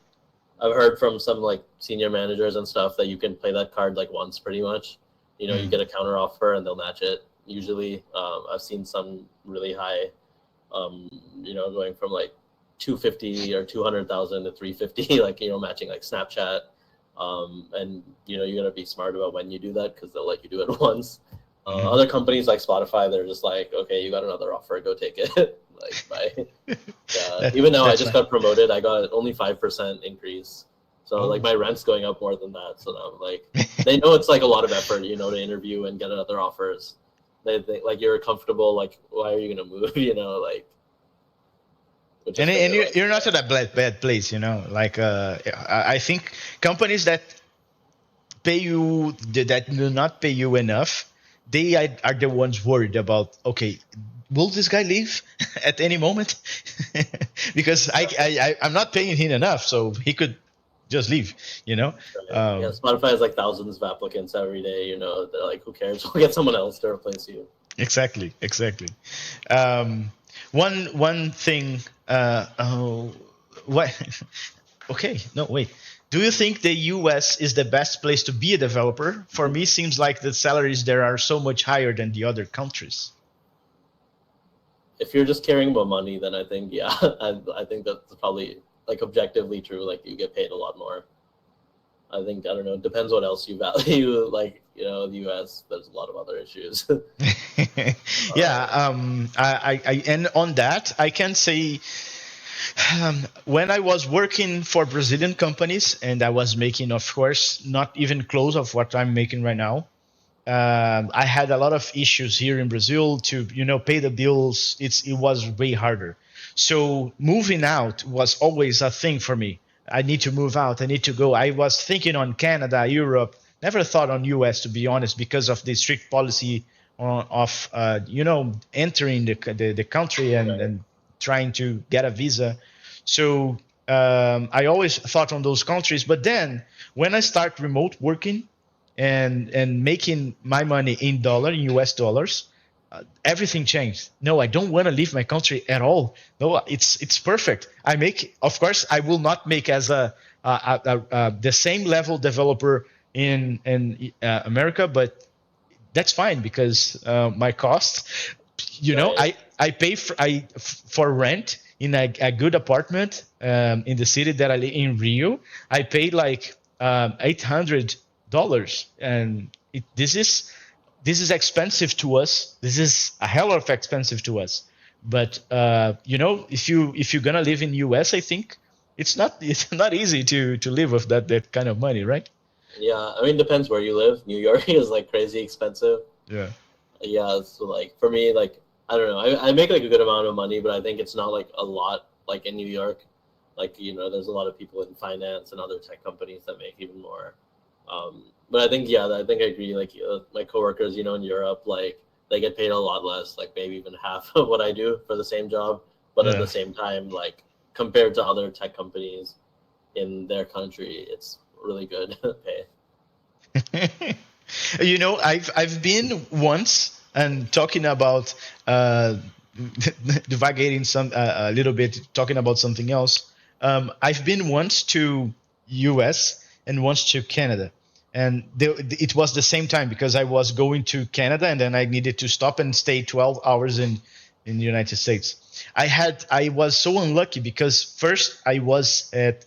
I've heard from some like senior managers and stuff that you can play that card like once pretty much. You know, you get a counter offer and they'll match it. Usually, I've seen some really high, you know, going from like 250 or 200,000 to 350, like, you know, matching like Snapchat. And you know, you gotta be smart about when you do that because they'll let you do it once. Other companies like Spotify, they're just like, okay, you got another offer, go take it. Like, bye. Yeah. Even now, I just got promoted. I got only 5% increase. So like my rent's going up more than that. So now I'm like, they know it's like a lot of effort, you know, to interview and get other offers. They think like you're comfortable. Like, why are you gonna move? You know, like. And you're not at a bad place, you know. Like I think companies that pay you that do not pay you enough, they are the ones worried about. Okay, will this guy leave at any moment? Because I'm not paying him enough, so he could just leave. You know. Yeah, Spotify has like thousands of applicants every day. You know, they're like, who cares? We'll get someone else to replace you. Exactly. One thing. What? Okay. No, wait. Do you think the US is the best place to be a developer? For me, seems like the salaries there are so much higher than the other countries. If you're just caring about money, then I think, yeah, I think that's probably like objectively true. Like you get paid a lot more. I think, I don't know, it depends what else you value. Like, you know, the US, there's a lot of other issues. Yeah. And on that, I can say, when I was working for Brazilian companies and I was making, of course, not even close of what I'm making right now. I had a lot of issues here in Brazil to, you know, pay the bills. It was way harder. So moving out was always a thing for me. I need to move out. I need to go. I was thinking on Canada, Europe. Never thought on US, to be honest, because of the strict policy of you know, entering the country and trying to get a visa. So I always thought on those countries. But then when I start remote working and making my money in US dollars, everything changed. No, I don't want to leave my country at all. No, it's perfect. I make, of course, I will not make as the same level developer in America, but that's fine because my costs, you know, I pay for rent in a good apartment in the city that I live in, Rio. I pay like $800, and this is expensive to us. This is a hell of expensive to us. But you know, if you're gonna live in US, I think it's not easy to live with that kind of money, right? Yeah, I mean, depends where you live. New York is like crazy expensive. Yeah. Yeah, so like for me, like I don't know, I make like a good amount of money, but I think it's not like a lot like in New York. Like, you know, there's a lot of people in finance and other tech companies that make even more. But I think, yeah, I think I agree. Like my coworkers, you know, in Europe, like they get paid a lot less, like maybe even half of what I do for the same job. But at the same time, like compared to other tech companies in their country, it's really good pay. You know, I've been once and talking about divagating some a little bit, talking about something else. I've been once to US and once to Canada, and it was the same time because I was going to Canada and then I needed to stop and stay 12 hours in the United States. I was so unlucky because first I was at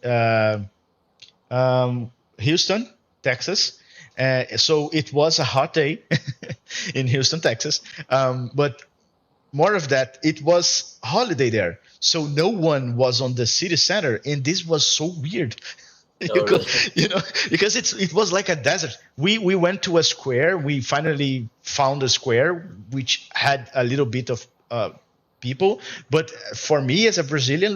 Houston, Texas. So it was a hot day in Houston, Texas. But more of that, it was holiday there. So no one was on the city center. And this was so weird. Really? You know, because it was like a desert. We went to a square. We finally found a square which had a little bit of people. But for me as a Brazilian,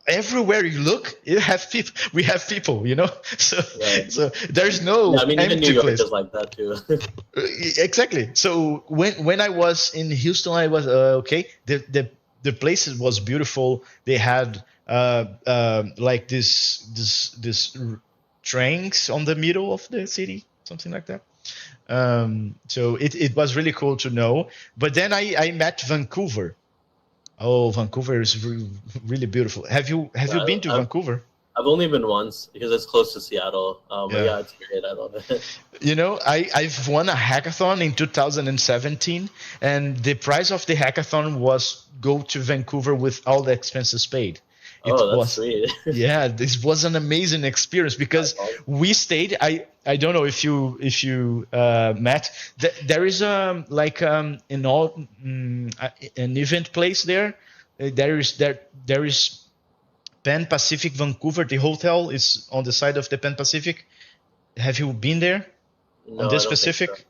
everywhere you look, you have people. We have people, you know. So Right. so there's no I mean, even New empty York place. is like that too. Exactly. So when I was in Houston, I was okay. The place was beautiful. They had like this trains on the middle of the city, something like that. So it was really cool to know. But then I met Vancouver. Oh, Vancouver is really beautiful. Have you Yeah, been to Vancouver? I've only been once because it's close to Seattle. But Yeah. yeah, it's great. I love it. You know, I've won a hackathon in 2017, and the price of the hackathon was go to Vancouver with all the expenses paid. It Oh, that's was, sweet. yeah, this was an amazing experience That's because awesome. we stayed. I don't know if you met. There is in all an event place there. There is Pan Pacific Vancouver. The hotel is on the side of the Pan Pacific. Have you been there? On No, I this don't think so. specific?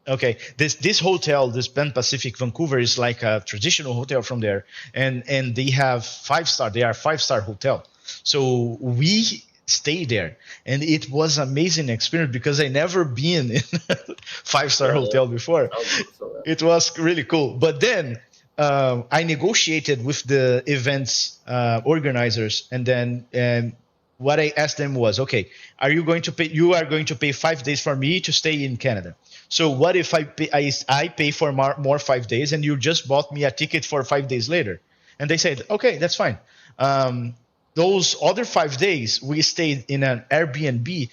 Okay, this hotel, this Pan Pacific Vancouver, is like a traditional hotel from there, and they have 5-star. They are 5-star hotel. So we stayed there, and it was amazing experience because I never been in a 5-star Yeah, yeah. hotel before. Sounds awesome. It was really cool. But then I negotiated with the events organizers, and then what I asked them was, okay, are you going to pay? You are going to pay 5 days for me to stay in Canada. So what if I pay for more 5 days, and you just bought me a ticket for 5 days later? And they said, okay, that's fine. Those other 5 days, we stayed in an Airbnb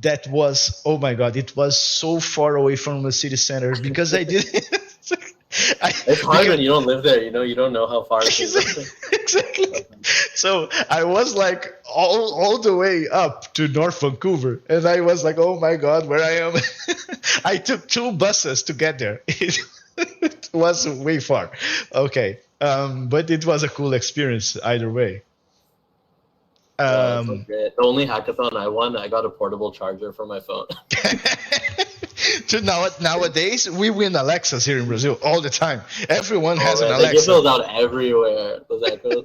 that was, oh my God, it was so far away from the city center because I did. It's hard when you don't live there. You don't know how far things are. Exactly. So I was like all the way up to North Vancouver, and I was like, oh my God, where I am. I took 2 buses to get there. It was way far. Okay. But it was a cool experience either way. Yeah, that sounds great. The only hackathon I won, I got a portable charger for my phone. So nowadays, we win Alexas here in Brazil all the time. Everyone Oh has an man, they give Alexa. those out everywhere. Those echoes.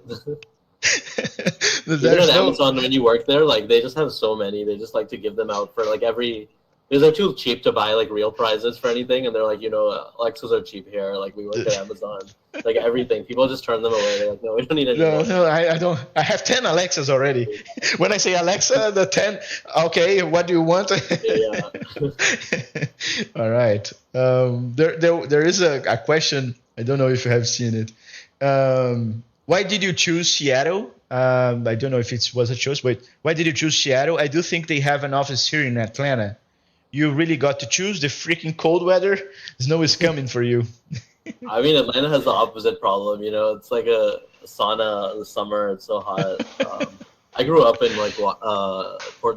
Even There's at no. Amazon, when you work there, like they just have so many. They just like to give them out for like every. Because they're too cheap to buy like real prizes for anything, and they're like, Alexas are cheap here. Like we work at Amazon, like everything. People just turn them away. They're like, no, we don't need any more. No, I don't. I have 10 Alexas already. When I say Alexa, the 10. Okay, what do you want? Yeah. All right. There is a question. I don't know if you have seen it. Why did you choose Seattle? I don't know if it was a choice, but why did you choose Seattle? I do think they have an office here in Atlanta. You really got to choose the freaking cold weather. Snow is coming for you. I mean, Atlanta has the opposite problem. It's like a sauna in the summer. It's so hot. I grew up in like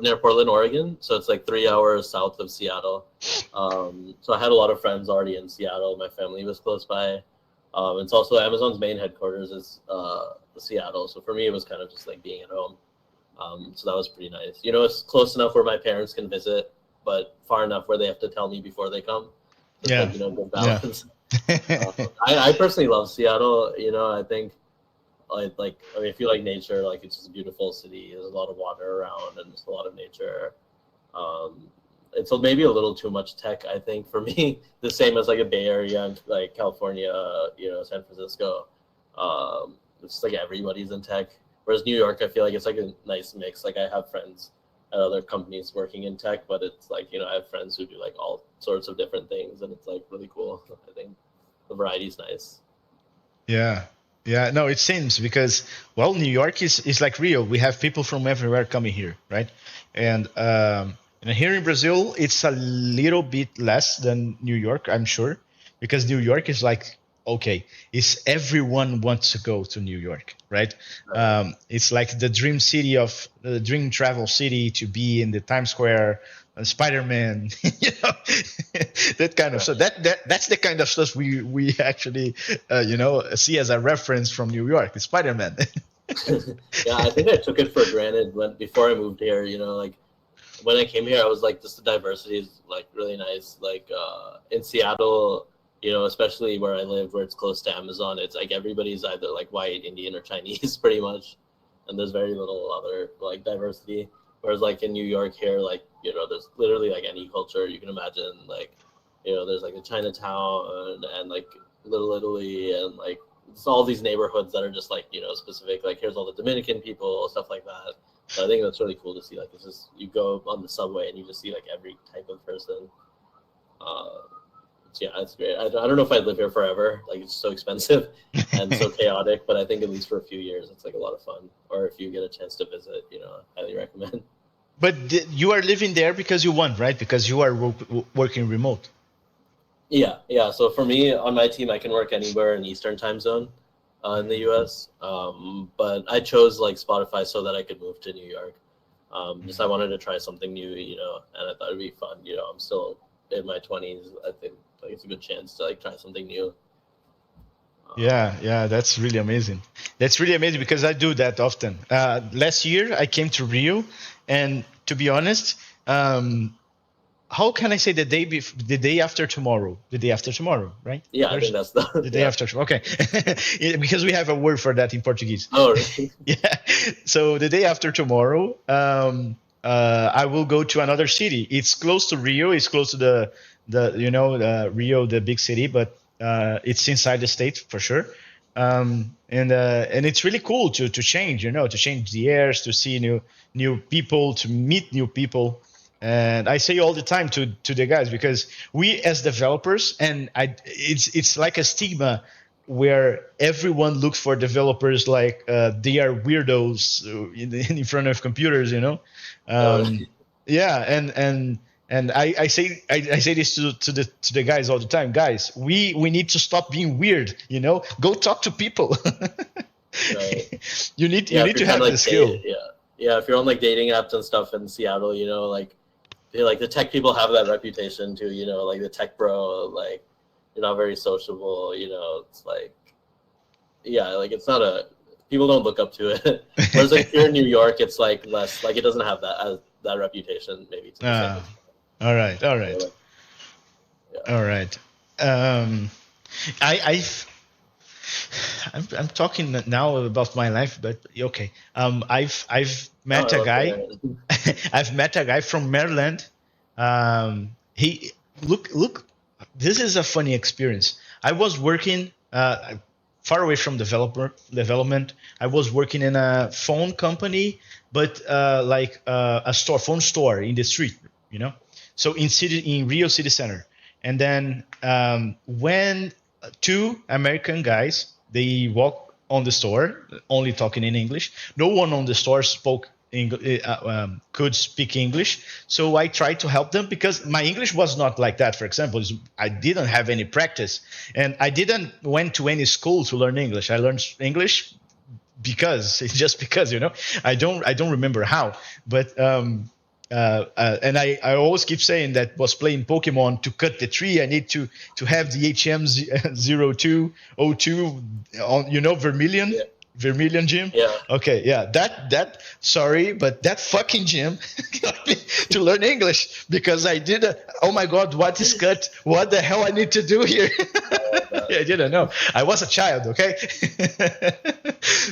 near Portland, Oregon, so it's like 3 hours south of Seattle. So I had a lot of friends already in Seattle. My family was close by. It's also Amazon's main headquarters is Seattle. So for me, it was kind of just like being at home. So that was pretty nice. It's close enough where my parents can visit, but far enough where they have to tell me before they come. It's Yeah. like, good balance. Yeah. I personally love Seattle. I think if you like nature, like it's just a beautiful city. There's a lot of water around and just a lot of nature. It's maybe a little too much tech, I think, for me. The same as like a Bay Area and like California, San Francisco. It's just like everybody's in tech. Whereas New York, I feel like it's like a nice mix. Like I have friends at other companies working in tech, but it's like, I have friends who do like all sorts of different things, and it's like really cool. I think the variety is nice. Yeah. Yeah, no, it seems because, well, New York is like Rio. We have people from everywhere coming here, right? And here in Brazil, it's a little bit less than New York, I'm sure, because New York is like, okay, it's everyone wants to go to New York, right? It's like the dream city of the dream travel city to be in the Times Square, Spider-Man, that kind of stuff. That's the kind of stuff we actually see as a reference from New York, the Spider-Man. Yeah, I think I took it for granted before I moved here. Like when I came here, I was like, just the diversity is like really nice. Like in Seattle, especially where I live, where it's close to Amazon, it's like everybody's either like white, Indian, or Chinese, pretty much, and there's very little other like diversity. Whereas like in New York here, like there's literally like any culture you can imagine. Like there's like a Chinatown and like Little Italy and like it's all these neighborhoods that are just like specific. Like here's all the Dominican people, stuff like that. So I think that's really cool to see. Like it's just you go on the subway and you just see like every type of person. Yeah, it's great. I don't know if I'd live here forever. Like it's so expensive and so chaotic, but I think at least for a few years, it's like a lot of fun. Or if you get a chance to visit, I highly recommend. But you are living there because you want, right? Because you are working remote. Yeah. So for me, on my team, I can work anywhere in Eastern time zone in the U.S. But I chose like Spotify so that I could move to New York. Just I wanted to try something new, and I thought it'd be fun. I'm still in my 20s. I think like it's a good chance to like try something new. Yeah, that's really amazing. That's really amazing because I do that often. Last year I came to Rio, and to be honest, how can I say the day after tomorrow? The day after tomorrow, right? Yeah, I think that's the day after. Okay, because we have a word for that in Portuguese. Oh, really? Yeah. So the day after tomorrow, I will go to another city. It's close to Rio. It's close to the Rio, the big city, but it's inside the state for sure. And it's really cool to change, to change the airs, to see new people, to meet new people. And I say all the time to the guys, because we as developers, and it's like a stigma where everyone looks for developers like they are weirdos in front of computers, Yeah, and I say this to the guys all the time. Guys, we need to stop being weird. Go talk to people. Right. You need to have like the skill. Yeah. If you're on like dating apps and stuff in Seattle, like the tech people have that reputation too. Like the tech bro, like you're not very sociable. It's like like it's not people don't look up to it. Whereas like here in New York, it's like less like it doesn't have that reputation maybe. To the same all right. All right. I'm talking now about my life, but okay. I've met a guy. I've met a guy from Maryland. He look. This is a funny experience. I was working far away from development. I was working in a phone company, but like a phone store in the street. So in Rio City Center. And then when two American guys, they walk on the store, only talking in English. No one on the store could speak English. So I tried to help them because my English was not like that. For example, I didn't have any practice, and I didn't went to any school to learn English. I learned English because I don't remember how, but and I always keep saying that was playing Pokemon to cut the tree. I need to have the HM 0202 on Vermilion. Yeah. Vermilion gym. Yeah. Okay. Yeah. That. Sorry, but that fucking gym got me to learn English because I did. Oh my God! What is cut? What the hell I need to do here? I didn't know. I was a child. Okay.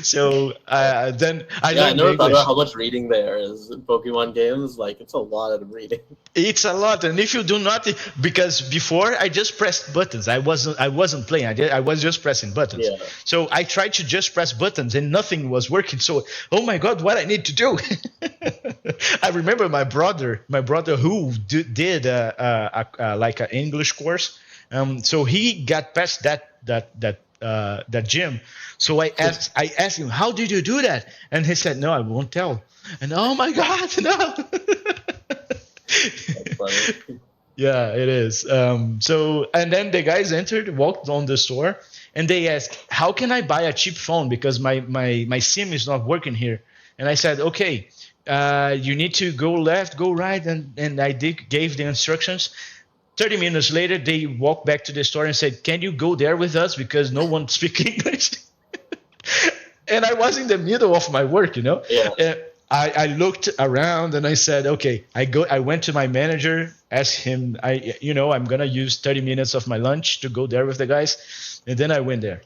So then I learned I never English. thought about how much reading there is in Pokemon games. Like it's a lot of reading. It's a lot, and if you do not, because before I just pressed buttons. I wasn't playing. I was just pressing buttons. Yeah. So I tried to just press buttons, and nothing was working. So, oh my God, what I need to do? I remember my brother who did like an English course. So he got past that gym. So I asked him, how did you do that? And he said, no, I won't tell. And oh my God, no. That's funny. Yeah, it is. So, and then the guys walked on the store, and they asked, how can I buy a cheap phone? Because my SIM is not working here. And I said, okay, you need to go left, go right. And I gave the instructions. 30 minutes later, they walked back to the store and said, can you go there with us? Because no one speaks English. And I was in the middle of my work, Yeah. I looked around and I said, okay, I went to my manager asked him, I'm gonna use 30 minutes of my lunch to go there with the guys, and then I went there.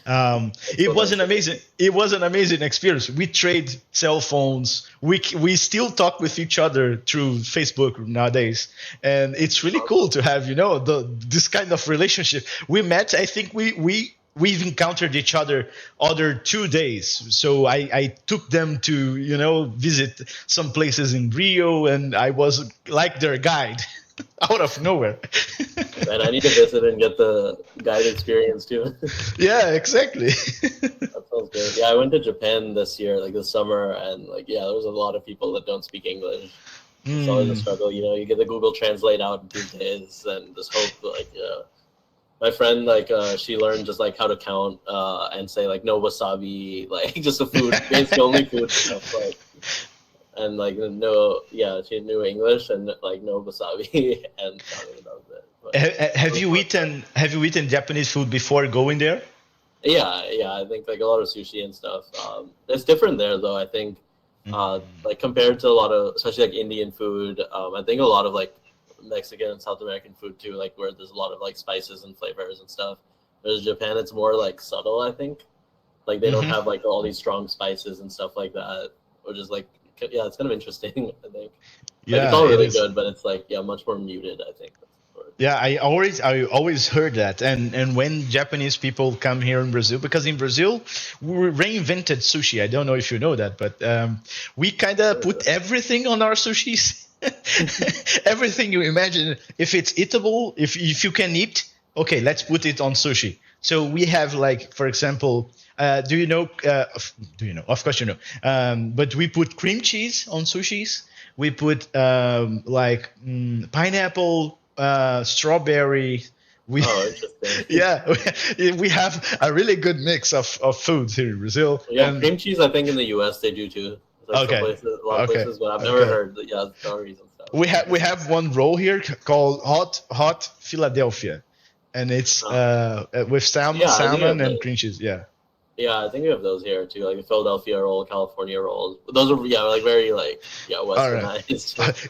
It was an amazing. It was an amazing experience. We trade cell phones. We still talk with each other through Facebook nowadays, and it's really cool to have this kind of relationship. We met. I think we've encountered each other 2 days. So I took them to visit some places in Rio, and I was like their guide. Out of nowhere. And I need to visit and get the guide experience too. Yeah, exactly. That sounds good. Yeah, I went to Japan this year, like this summer, and there was a lot of people that don't speak English. It's always a struggle, you get the Google Translate out in 2 days and just hope my friend, she learned just how to count and say no wasabi, just the food, basically only food stuff, and she knew English and no wasabi and that was it. But, have you eaten Japanese food before going there? Yeah, I think a lot of sushi and stuff. It's different there though. I think compared to a lot of especially Indian food. I think a lot of Mexican and South American food too, where there's a lot of spices and flavors and stuff. Whereas Japan, it's more subtle. I think they don't have all these strong spices and stuff like that, or just it's kind of interesting. I think. Yeah, it's all really good, but it's much more muted. I think. Yeah, I always heard that, and when Japanese people come here in Brazil, because in Brazil we reinvented sushi. I don't know if you know that, but we kind of put everything on our sushis. Everything you imagine, if it's eatable, if you can eat, okay, let's put it on sushi. So we have for example, do you know? Of course you know. But we put cream cheese on sushis. We put pineapple, strawberry. Interesting. Yeah, we have a really good mix of foods here in Brazil. Yeah, cream cheese. I think in the U.S. they do too. Okay. A lot of places, but I've never heard stories and stuff. We have one roll here called hot Philadelphia, and it's with salmon and cream cheese. Yeah. Yeah, I think we have those here too, a Philadelphia roll, California rolls. Those are very westernized. Right.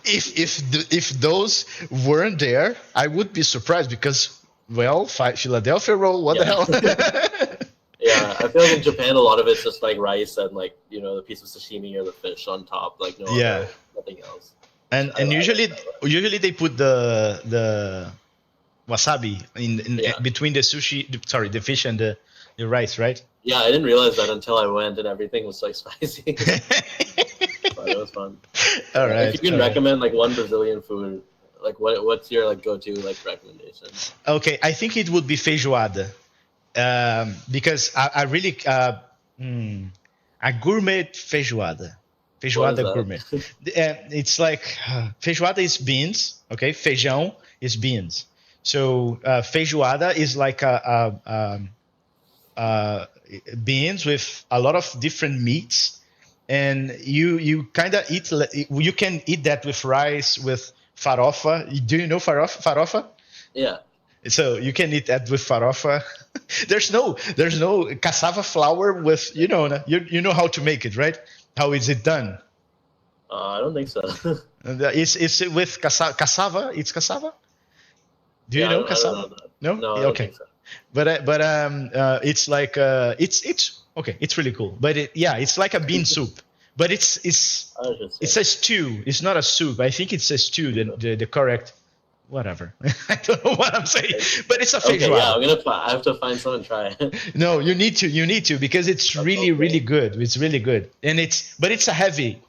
If those weren't there, I would be surprised because Philadelphia roll. What the hell? Yeah, I feel in Japan a lot of it's just rice and the piece of sashimi or the fish on top, nothing else. And usually they put the wasabi in between the sushi. Sorry, the fish and the rice, right? Yeah, I didn't realize that until I went and everything was spicy. But it was fun. All right. If you can recommend one Brazilian food, what's your go-to recommendation? Okay, I think it would be feijoada. Because I really a gourmet feijoada gourmet. It's feijoada is beans. Okay, feijão is beans. So feijoada is beans with a lot of different meats, and you kind of eat. You can eat that with rice, with farofa. Do you know farofa? Yeah. So you can eat that with farofa. There's no cassava flour with you know how to make it, right? How is it done? I don't think so. It's with cassava. It's cassava. Do you know cassava? No. No. I Okay. don't think so. But it's it's okay. It's really cool. But it's like a bean soup. But it's a stew. It's not a soup. I think it's a stew. The correct. Whatever. I don't know what I'm saying, but it's a feijoada. Okay, yeah, I have to find someone and try it. No, you need to because it's really good. It's really good, and it's a heavy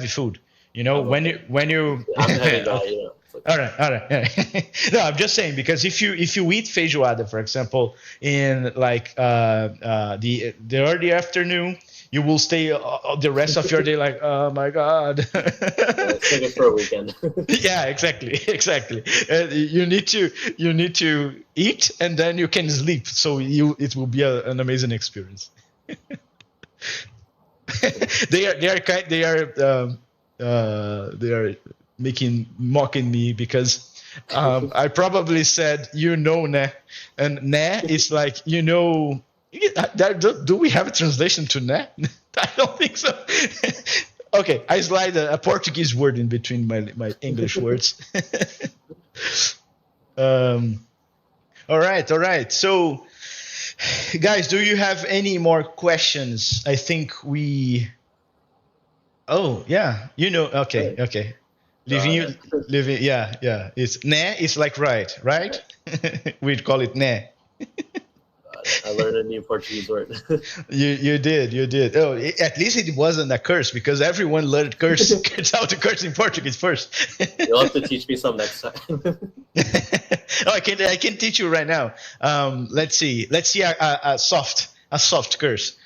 food. When you. I'm a heavy guy. All right. No, I'm just saying because if you eat feijoada, for example, in the early afternoon, you will stay the rest of your day oh my god. Let's take it for a weekend. Yeah, exactly. You need to eat and then you can sleep, so it will be an amazing experience. They are mocking me because I probably said ne, and ne is do we have a translation to ne? I don't think so. Okay, I slide a Portuguese word in between my English words. um, all right. So, guys, do you have any more questions? I think we. Oh yeah, Okay, Good. okay. Leaving Got you, it. leaving. Yeah. It's ne. It's like right. We'd call it ne. Got it. I learned a new Portuguese word. You did. Oh, at least it wasn't a curse because everyone learned curse how to curse in Portuguese first. You'll have to teach me some next time. Oh, I can teach you right now. Let's see a soft curse.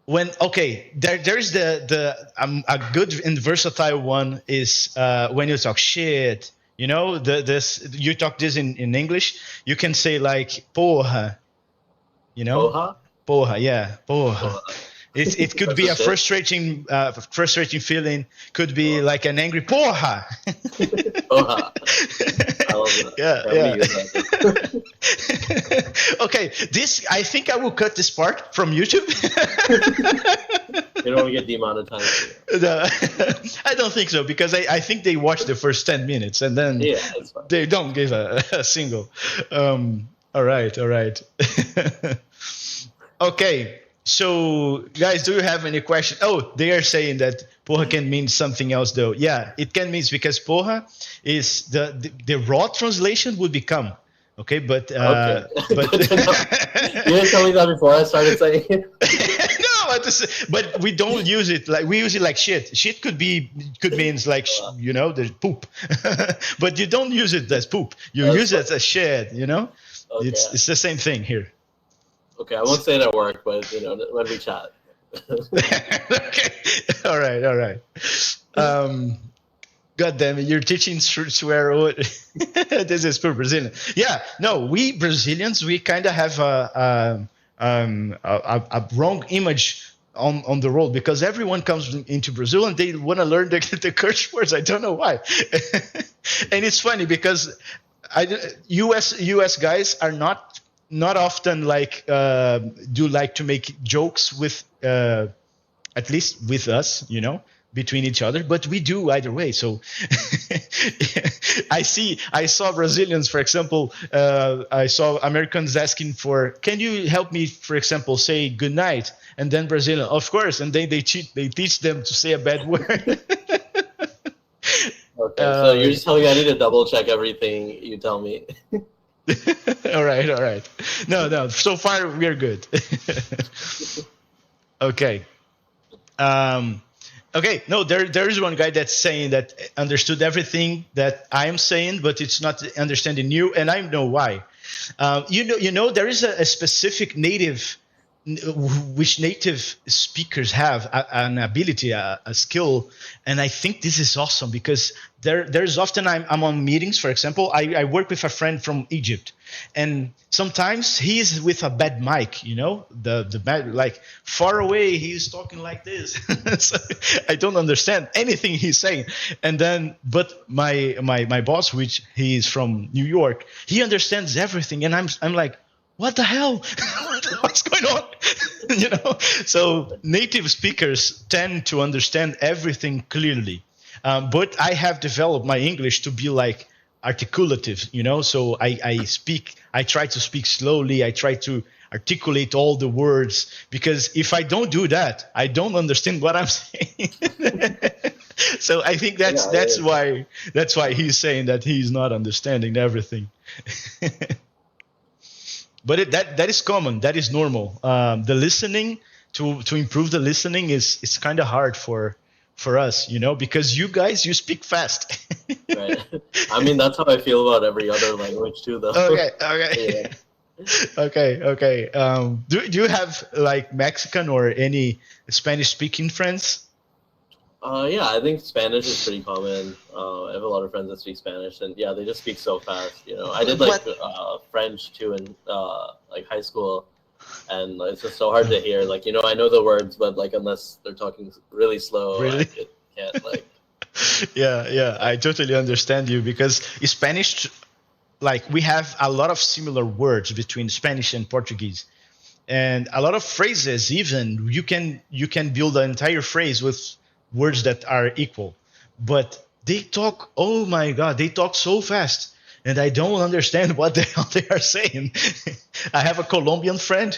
There's a good and versatile one is when you talk shit. This you talk this in English. You can say like porra. Poha? Porra, yeah, porra. Poha. It could That's be a a shit. frustrating feeling. Could be Poha. like an angry porra. Poha. I love that. Yeah, I'm gonna use that. Okay, I think I will cut this part from YouTube. You don't want to get demonetized. No, I don't think so because I think they watch the first 10 minutes and then Yeah, it's fine. they don't give a single. All right. Okay, so guys, do you have any question? Oh, they are saying that porra can mean something else though. Yeah, it can mean because porra is the raw translation would become. Okay, but Okay. but Good to know. You didn't tell me that before I started saying it. no, but we don't use it like we use it like shit. Shit could means like there's poop, but you don't use it as poop. You That's use it fine. as a shed. Okay. It's the same thing here. Okay, I won't say it at work, but when we chat. Okay, all right. God damn it, you're teaching swear word. This is for Brazilian. Yeah, no, we Brazilians, we kind of have a wrong image on the road because everyone comes into Brazil and they want to learn the curse words. I don't know why. And it's funny because US guys are not often like do like to make jokes with at least with us, between each other, but we do either way. So I saw Brazilians, for example, I saw Americans asking for, can you help me, for example, say good night? And then Brazilian, of course, and then they teach them to say a bad word. Okay, so you're just telling me I need to double check everything you tell me. All right. No, so far we're good. Okay. Okay, no, there is one guy that's saying that understood everything that I am saying, but it's not understanding you, and I know why. There is a specific which native speakers have an ability, a skill, and I think this is awesome because there's often I'm on meetings. For example, I work with a friend from Egypt, and sometimes he's with a bad mic, the bad, like far away, he's talking like this. So I don't understand anything he's saying. And then, but my boss, which he is from New York, he understands everything, and I'm like, what the hell? What's going on? So native speakers tend to understand everything clearly. But I have developed my English to be like articulative, so I try to speak slowly. I try to articulate all the words because if I don't do that, I don't understand what I'm saying. So I think that's why he's saying that he's not understanding everything. But that is common. That is normal. The listening to improve the listening is kind of hard for us, because you guys, you speak fast. Right. I mean, that's how I feel about every other language too, though. Okay. Yeah. Okay. Do you have like Mexican or any Spanish speaking friends? Yeah, I think Spanish is pretty common. I have a lot of friends that speak Spanish, and yeah, they just speak so fast. I did like French too in like high school, and it's just so hard to hear. Like, I know the words, but like unless they're talking really slow, Really? I can't like. Yeah, I totally understand you because Spanish, like we have a lot of similar words between Spanish and Portuguese. and a lot of phrases. Even you can build an entire phrase with words that are equal, but they talk. Oh my God, they talk so fast, and I don't understand what the hell they are saying. I have a Colombian friend.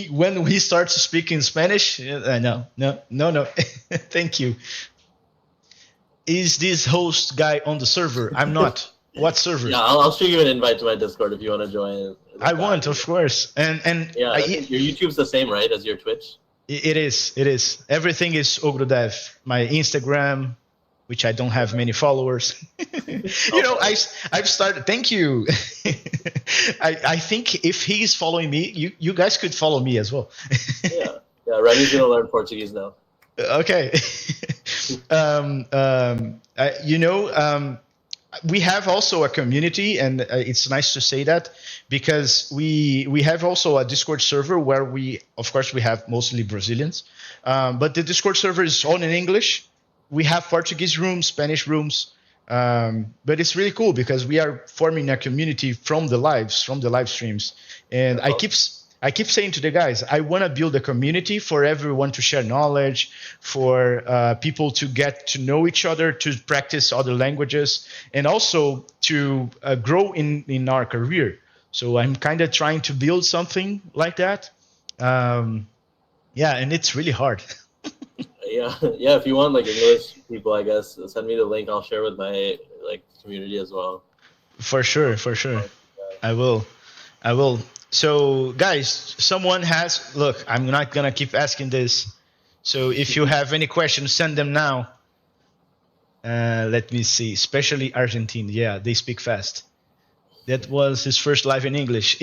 When he starts speaking Spanish, no, thank you. Is this host guy on the server? I'm not. What server? Yeah, I'll shoot you an invite to my Discord if you want to join. I want, of course. And yeah, I think your YouTube's the same, right, as your Twitch? It is. Everything is Ogrodev. My Instagram, which I don't have many followers. I've started. Thank you. I think if he's following me, you guys could follow me as well. yeah. Remy's gonna learn Portuguese now. Okay. We have also a community, and it's nice to say that, because we have also a Discord server where of course we have mostly Brazilians, but the Discord server is all in English. We have Portuguese rooms, Spanish rooms, but it's really cool because we are forming a community from the live streams, and I keep saying to the guys, I want to build a community for everyone to share knowledge, for people to get to know each other, to practice other languages, and also to grow in our career. So I'm kind of trying to build something like that. And it's really hard. yeah. If you want English people, I guess send me the link. I'll share with my community as well. For sure. I will. So, guys, look, I'm not going to keep asking this. So if you have any questions, send them now. Let me see, especially Argentine. Yeah, they speak fast. That was his first live in English.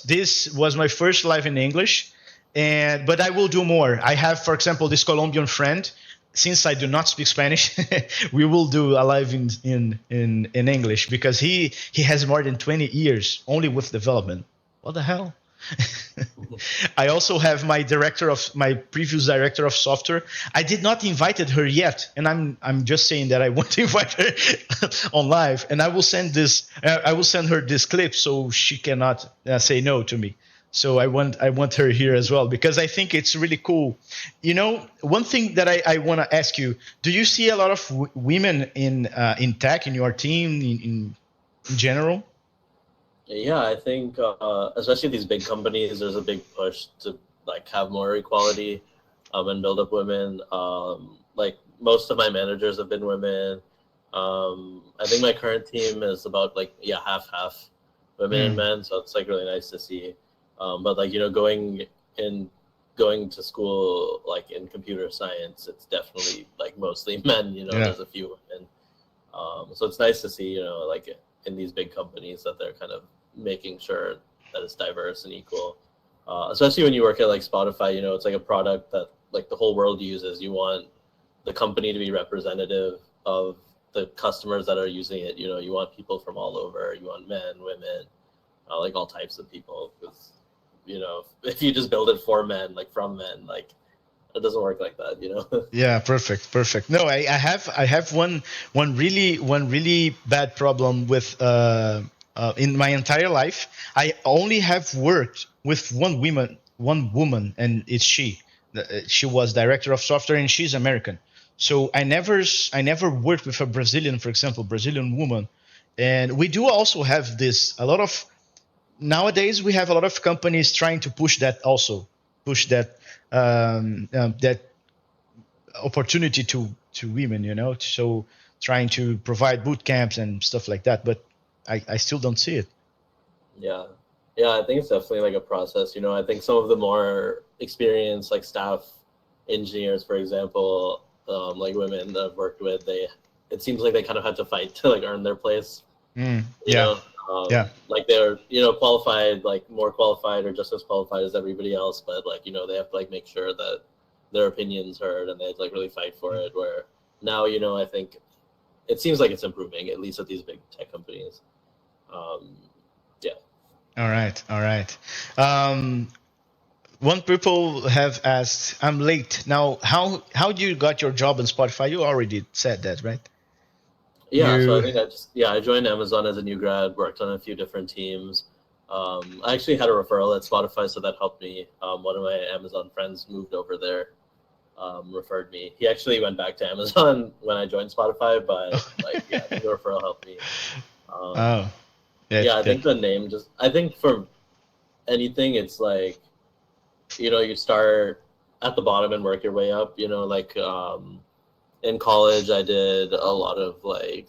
This was my first live in English, but I will do more. I have, for example, this Colombian friend. Since I do not speak Spanish, we will do a live in English, because he has more than 20 years only with development. What the hell? I also have my previous director of software. I did not invited her yet, and I'm just saying that I want to invite her on live, and I will send her this clip so she cannot say no to me. So I want her here as well, because I think it's really cool. One thing that I want to ask you: do you see a lot of women in tech in your team in general? Yeah, I think especially these big companies, there's a big push to have more equality and build up women. Most of my managers have been women. I think my current team is about half women and men, so it's really nice to see. But going to school in computer science, it's definitely mostly men. There's a few women. So it's nice to see in these big companies that they're kind of making sure that it's diverse and equal, especially when you work at Spotify. It's a product that the whole world uses. You want the company to be representative of the customers that are using it. You want people from all over. You want men, women, all types of people, because if you just build it for men, from men, it doesn't work like that. Yeah, perfect. No, I have one really bad problem with in my entire life. I only have worked with one woman, and it's she. She was director of software, and she's American. So I never worked with a Brazilian, for example, Brazilian woman. And we do also have this nowadays. We have a lot of companies trying to push that that opportunity to women, so trying to provide boot camps and stuff like that, but I still don't see it. Yeah, I think it's definitely a process. I think some of the more experienced staff engineers, for example, women that I've worked with, it seems like they kind of had to fight to earn their place. Yeah. They're qualified, more qualified or just as qualified as everybody else, but they have to make sure that their opinion's heard, and they really fight for it. Where now, I think it seems like it's improving, at least at these big tech companies. Yeah. All right. One people have asked, I'm late now. How you got your job in Spotify? You already said that, right? Yeah, so I think I joined Amazon as a new grad, worked on a few different teams. I actually had a referral at Spotify, so that helped me. One of my Amazon friends moved over there, referred me. He actually went back to Amazon when I joined Spotify, but like, yeah, I think the referral helped me. Oh, Yeah, I that think the name just, I think for anything, it's like, you start at the bottom and work your way up, like, in college, I did a lot of like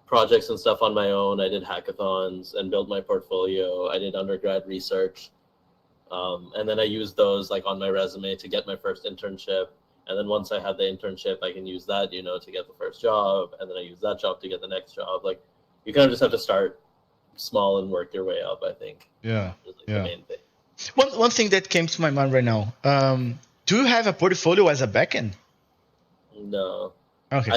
projects and stuff on my own. I did hackathons and built my portfolio. I did undergrad research. And then I used those like on my resume to get my first internship. And then once I had the internship, I can use that, to get the first job. And then I use that job to get the next job. Like, you kind of just have to start small and work your way up, I think. yeah, Is like the yeah. main thing. One thing that came to my mind right now. Do you have a portfolio as a backend? No. Okay.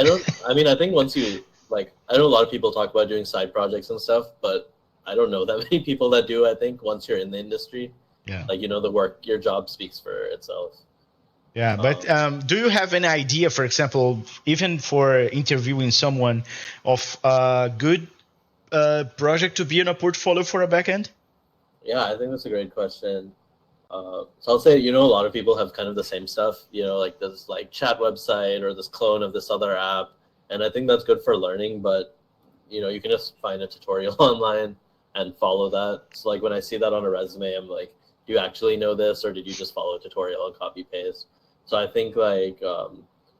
I mean, I think once you, like, I know a lot of people talk about doing side projects and stuff, but I don't know that many people that do. I think once you're in the industry, Yeah. like, the work, your job speaks for itself. Yeah, but do you have an idea, for example, even for interviewing someone of a good project to be in a portfolio for a backend? Yeah, I think that's a great question. So I'll say, a lot of people have kind of the same stuff, like this like chat website or this clone of this other app. And I think that's good for learning, but you can just find a tutorial online and follow that. So like when I see that on a resume, I'm like, do you actually know this, or did you just follow a tutorial and copy paste? So I think like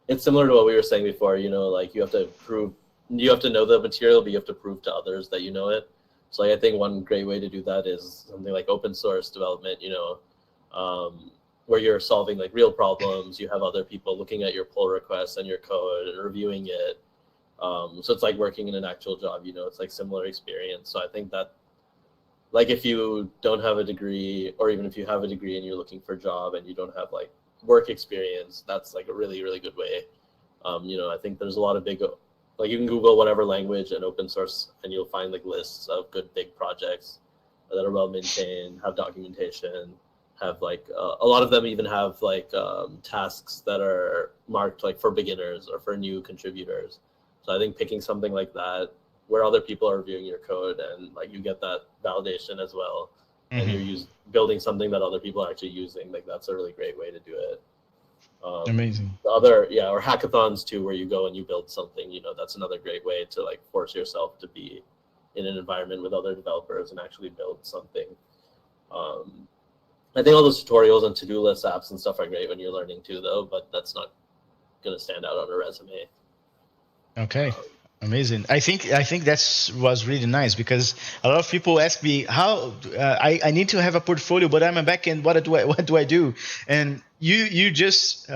it's similar to what we were saying before, like you have to know the material, but you have to prove to others that you know it. So like, I think one great way to do that is something like open source development, where you're solving like real problems. You have other people looking at your pull requests and your code and reviewing it. So it's like working in an actual job, it's like similar experience. So I think that, like, if you don't have a degree, or even if you have a degree and you're looking for a job and you don't have like work experience, that's like a really, really good way. I think there's a lot of big, like, you can Google whatever language and open source, and you'll find like lists of good big projects that are well maintained, have documentation, have like a lot of them even have like tasks that are marked like for beginners or for new contributors. So I think picking something like that, where other people are reviewing your code and like you get that validation as well, and you're building something that other people are actually using, like that's a really great way to do it. Amazing. The other, yeah, or hackathons too, where you go and you build something, that's another great way to like force yourself to be in an environment with other developers and actually build something. I think all those tutorials and to-do list apps and stuff are great when you're learning too, though, but that's not going to stand out on a resume. Okay. Amazing. I think that was really nice, because a lot of people ask me how I need to have a portfolio, but I'm a backend. What do I do? And you just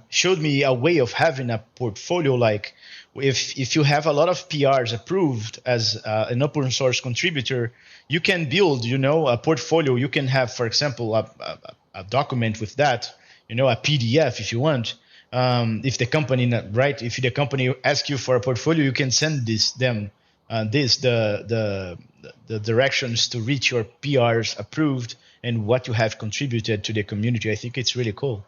showed me a way of having a portfolio. Like if you have a lot of PRs approved as an open source contributor, you can build a portfolio. You can have, for example, a document with that, a PDF if you want. If the company if the company asks you for a portfolio, you can send them the directions to reach your PRs approved and what you have contributed to the community. I think it's really cool.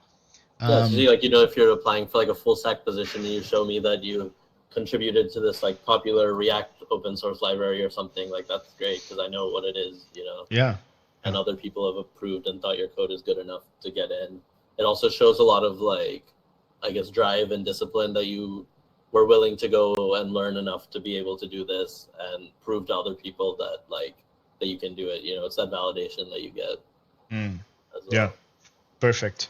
Yeah, so like, if you're applying for like a full stack position and you show me that you contributed to this like popular React open source library or something, like that's great, because I know what it is, Yeah. And other people have approved and thought your code is good enough to get in. It also shows a lot of like, I guess, drive and discipline that you were willing to go and learn enough to be able to do this and prove to other people that that you can do it. It's that validation that you get. As well. Yeah. Perfect.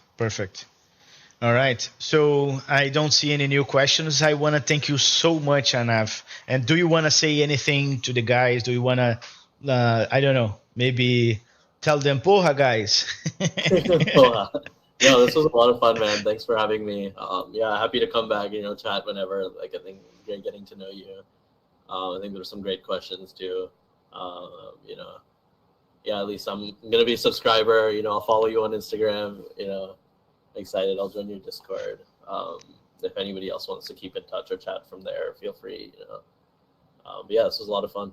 All right. So I don't see any new questions. I want to thank you so much, Anav. And do you want to say anything to the guys? Do you want to, I don't know, maybe tell them, porra, guys? Yeah, this was a lot of fun, man. Thanks for having me. Yeah, happy to come back, chat whenever. Like, I think it's great getting to know you. I think there's some great questions too. Yeah, at least I'm going to be a subscriber. I'll follow you on Instagram. Excited. I'll join your Discord. If anybody else wants to keep in touch or chat from there, feel free. But yeah, this was a lot of fun.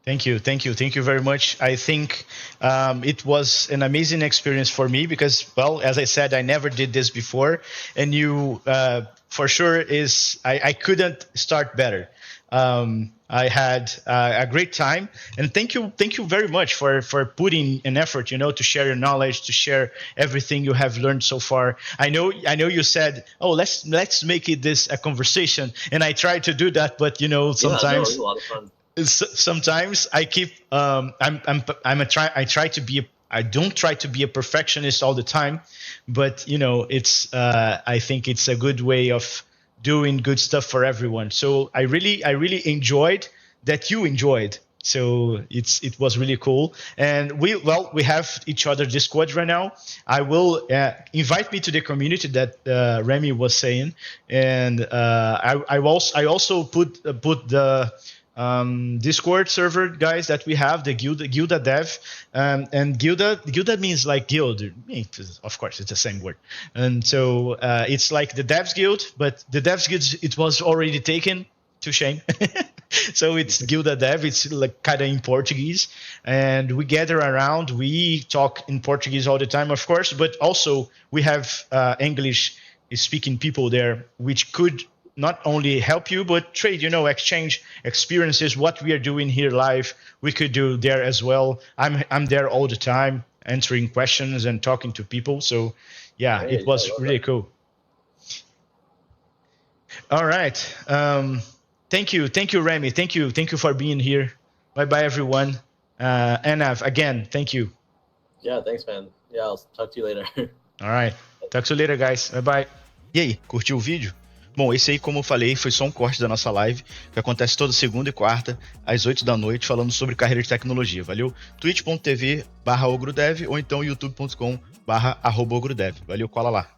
Thank you very much. I think it was an amazing experience for me because, well, as I said, I never did this before, and you for sure I couldn't start better. I had a great time, and thank you very much for putting an effort, to share your knowledge, to share everything you have learned so far. I know you said, oh, let's make it this a conversation, and I try to do that, but sometimes. Yeah, no, it was a lot of fun. Sometimes I keep I try to be I don't try to be a perfectionist all the time, but it's I think it's a good way of doing good stuff for everyone. So I really enjoyed that you enjoyed. So it was really cool, and we have each other Discord right now. I will invite me to the community that Remy was saying, and I also put the Discord server guys that we have, the Gilda Dev, and Gilda means like guild. Of course, it's the same word, and so it's like the Devs Guild, but the Devs Guild it was already taken. To shame. So it's Gilda Dev. It's like kind of in Portuguese, and we gather around. We talk in Portuguese all the time, of course, but also we have English speaking people there, which could not only help you, but trade, exchange experiences. What we are doing here live, we could do there as well. I'm there all the time, answering questions and talking to people. So yeah, it was really cool. All right. Thank you, Remy. Thank you for being here. Bye, everyone. Anav, again, thank you. Yeah, thanks, man. Yeah, I'll talk to you later. All right. Talk to you later, guys. Bye. E aí, curtiu o vídeo? Bom, esse aí, como eu falei, foi só um corte da nossa live, que acontece toda segunda e quarta, às 8 da noite, falando sobre carreira de tecnologia, valeu? twitch.tv/ogrodev ou então youtube.com/ogrodev. Valeu, cola lá.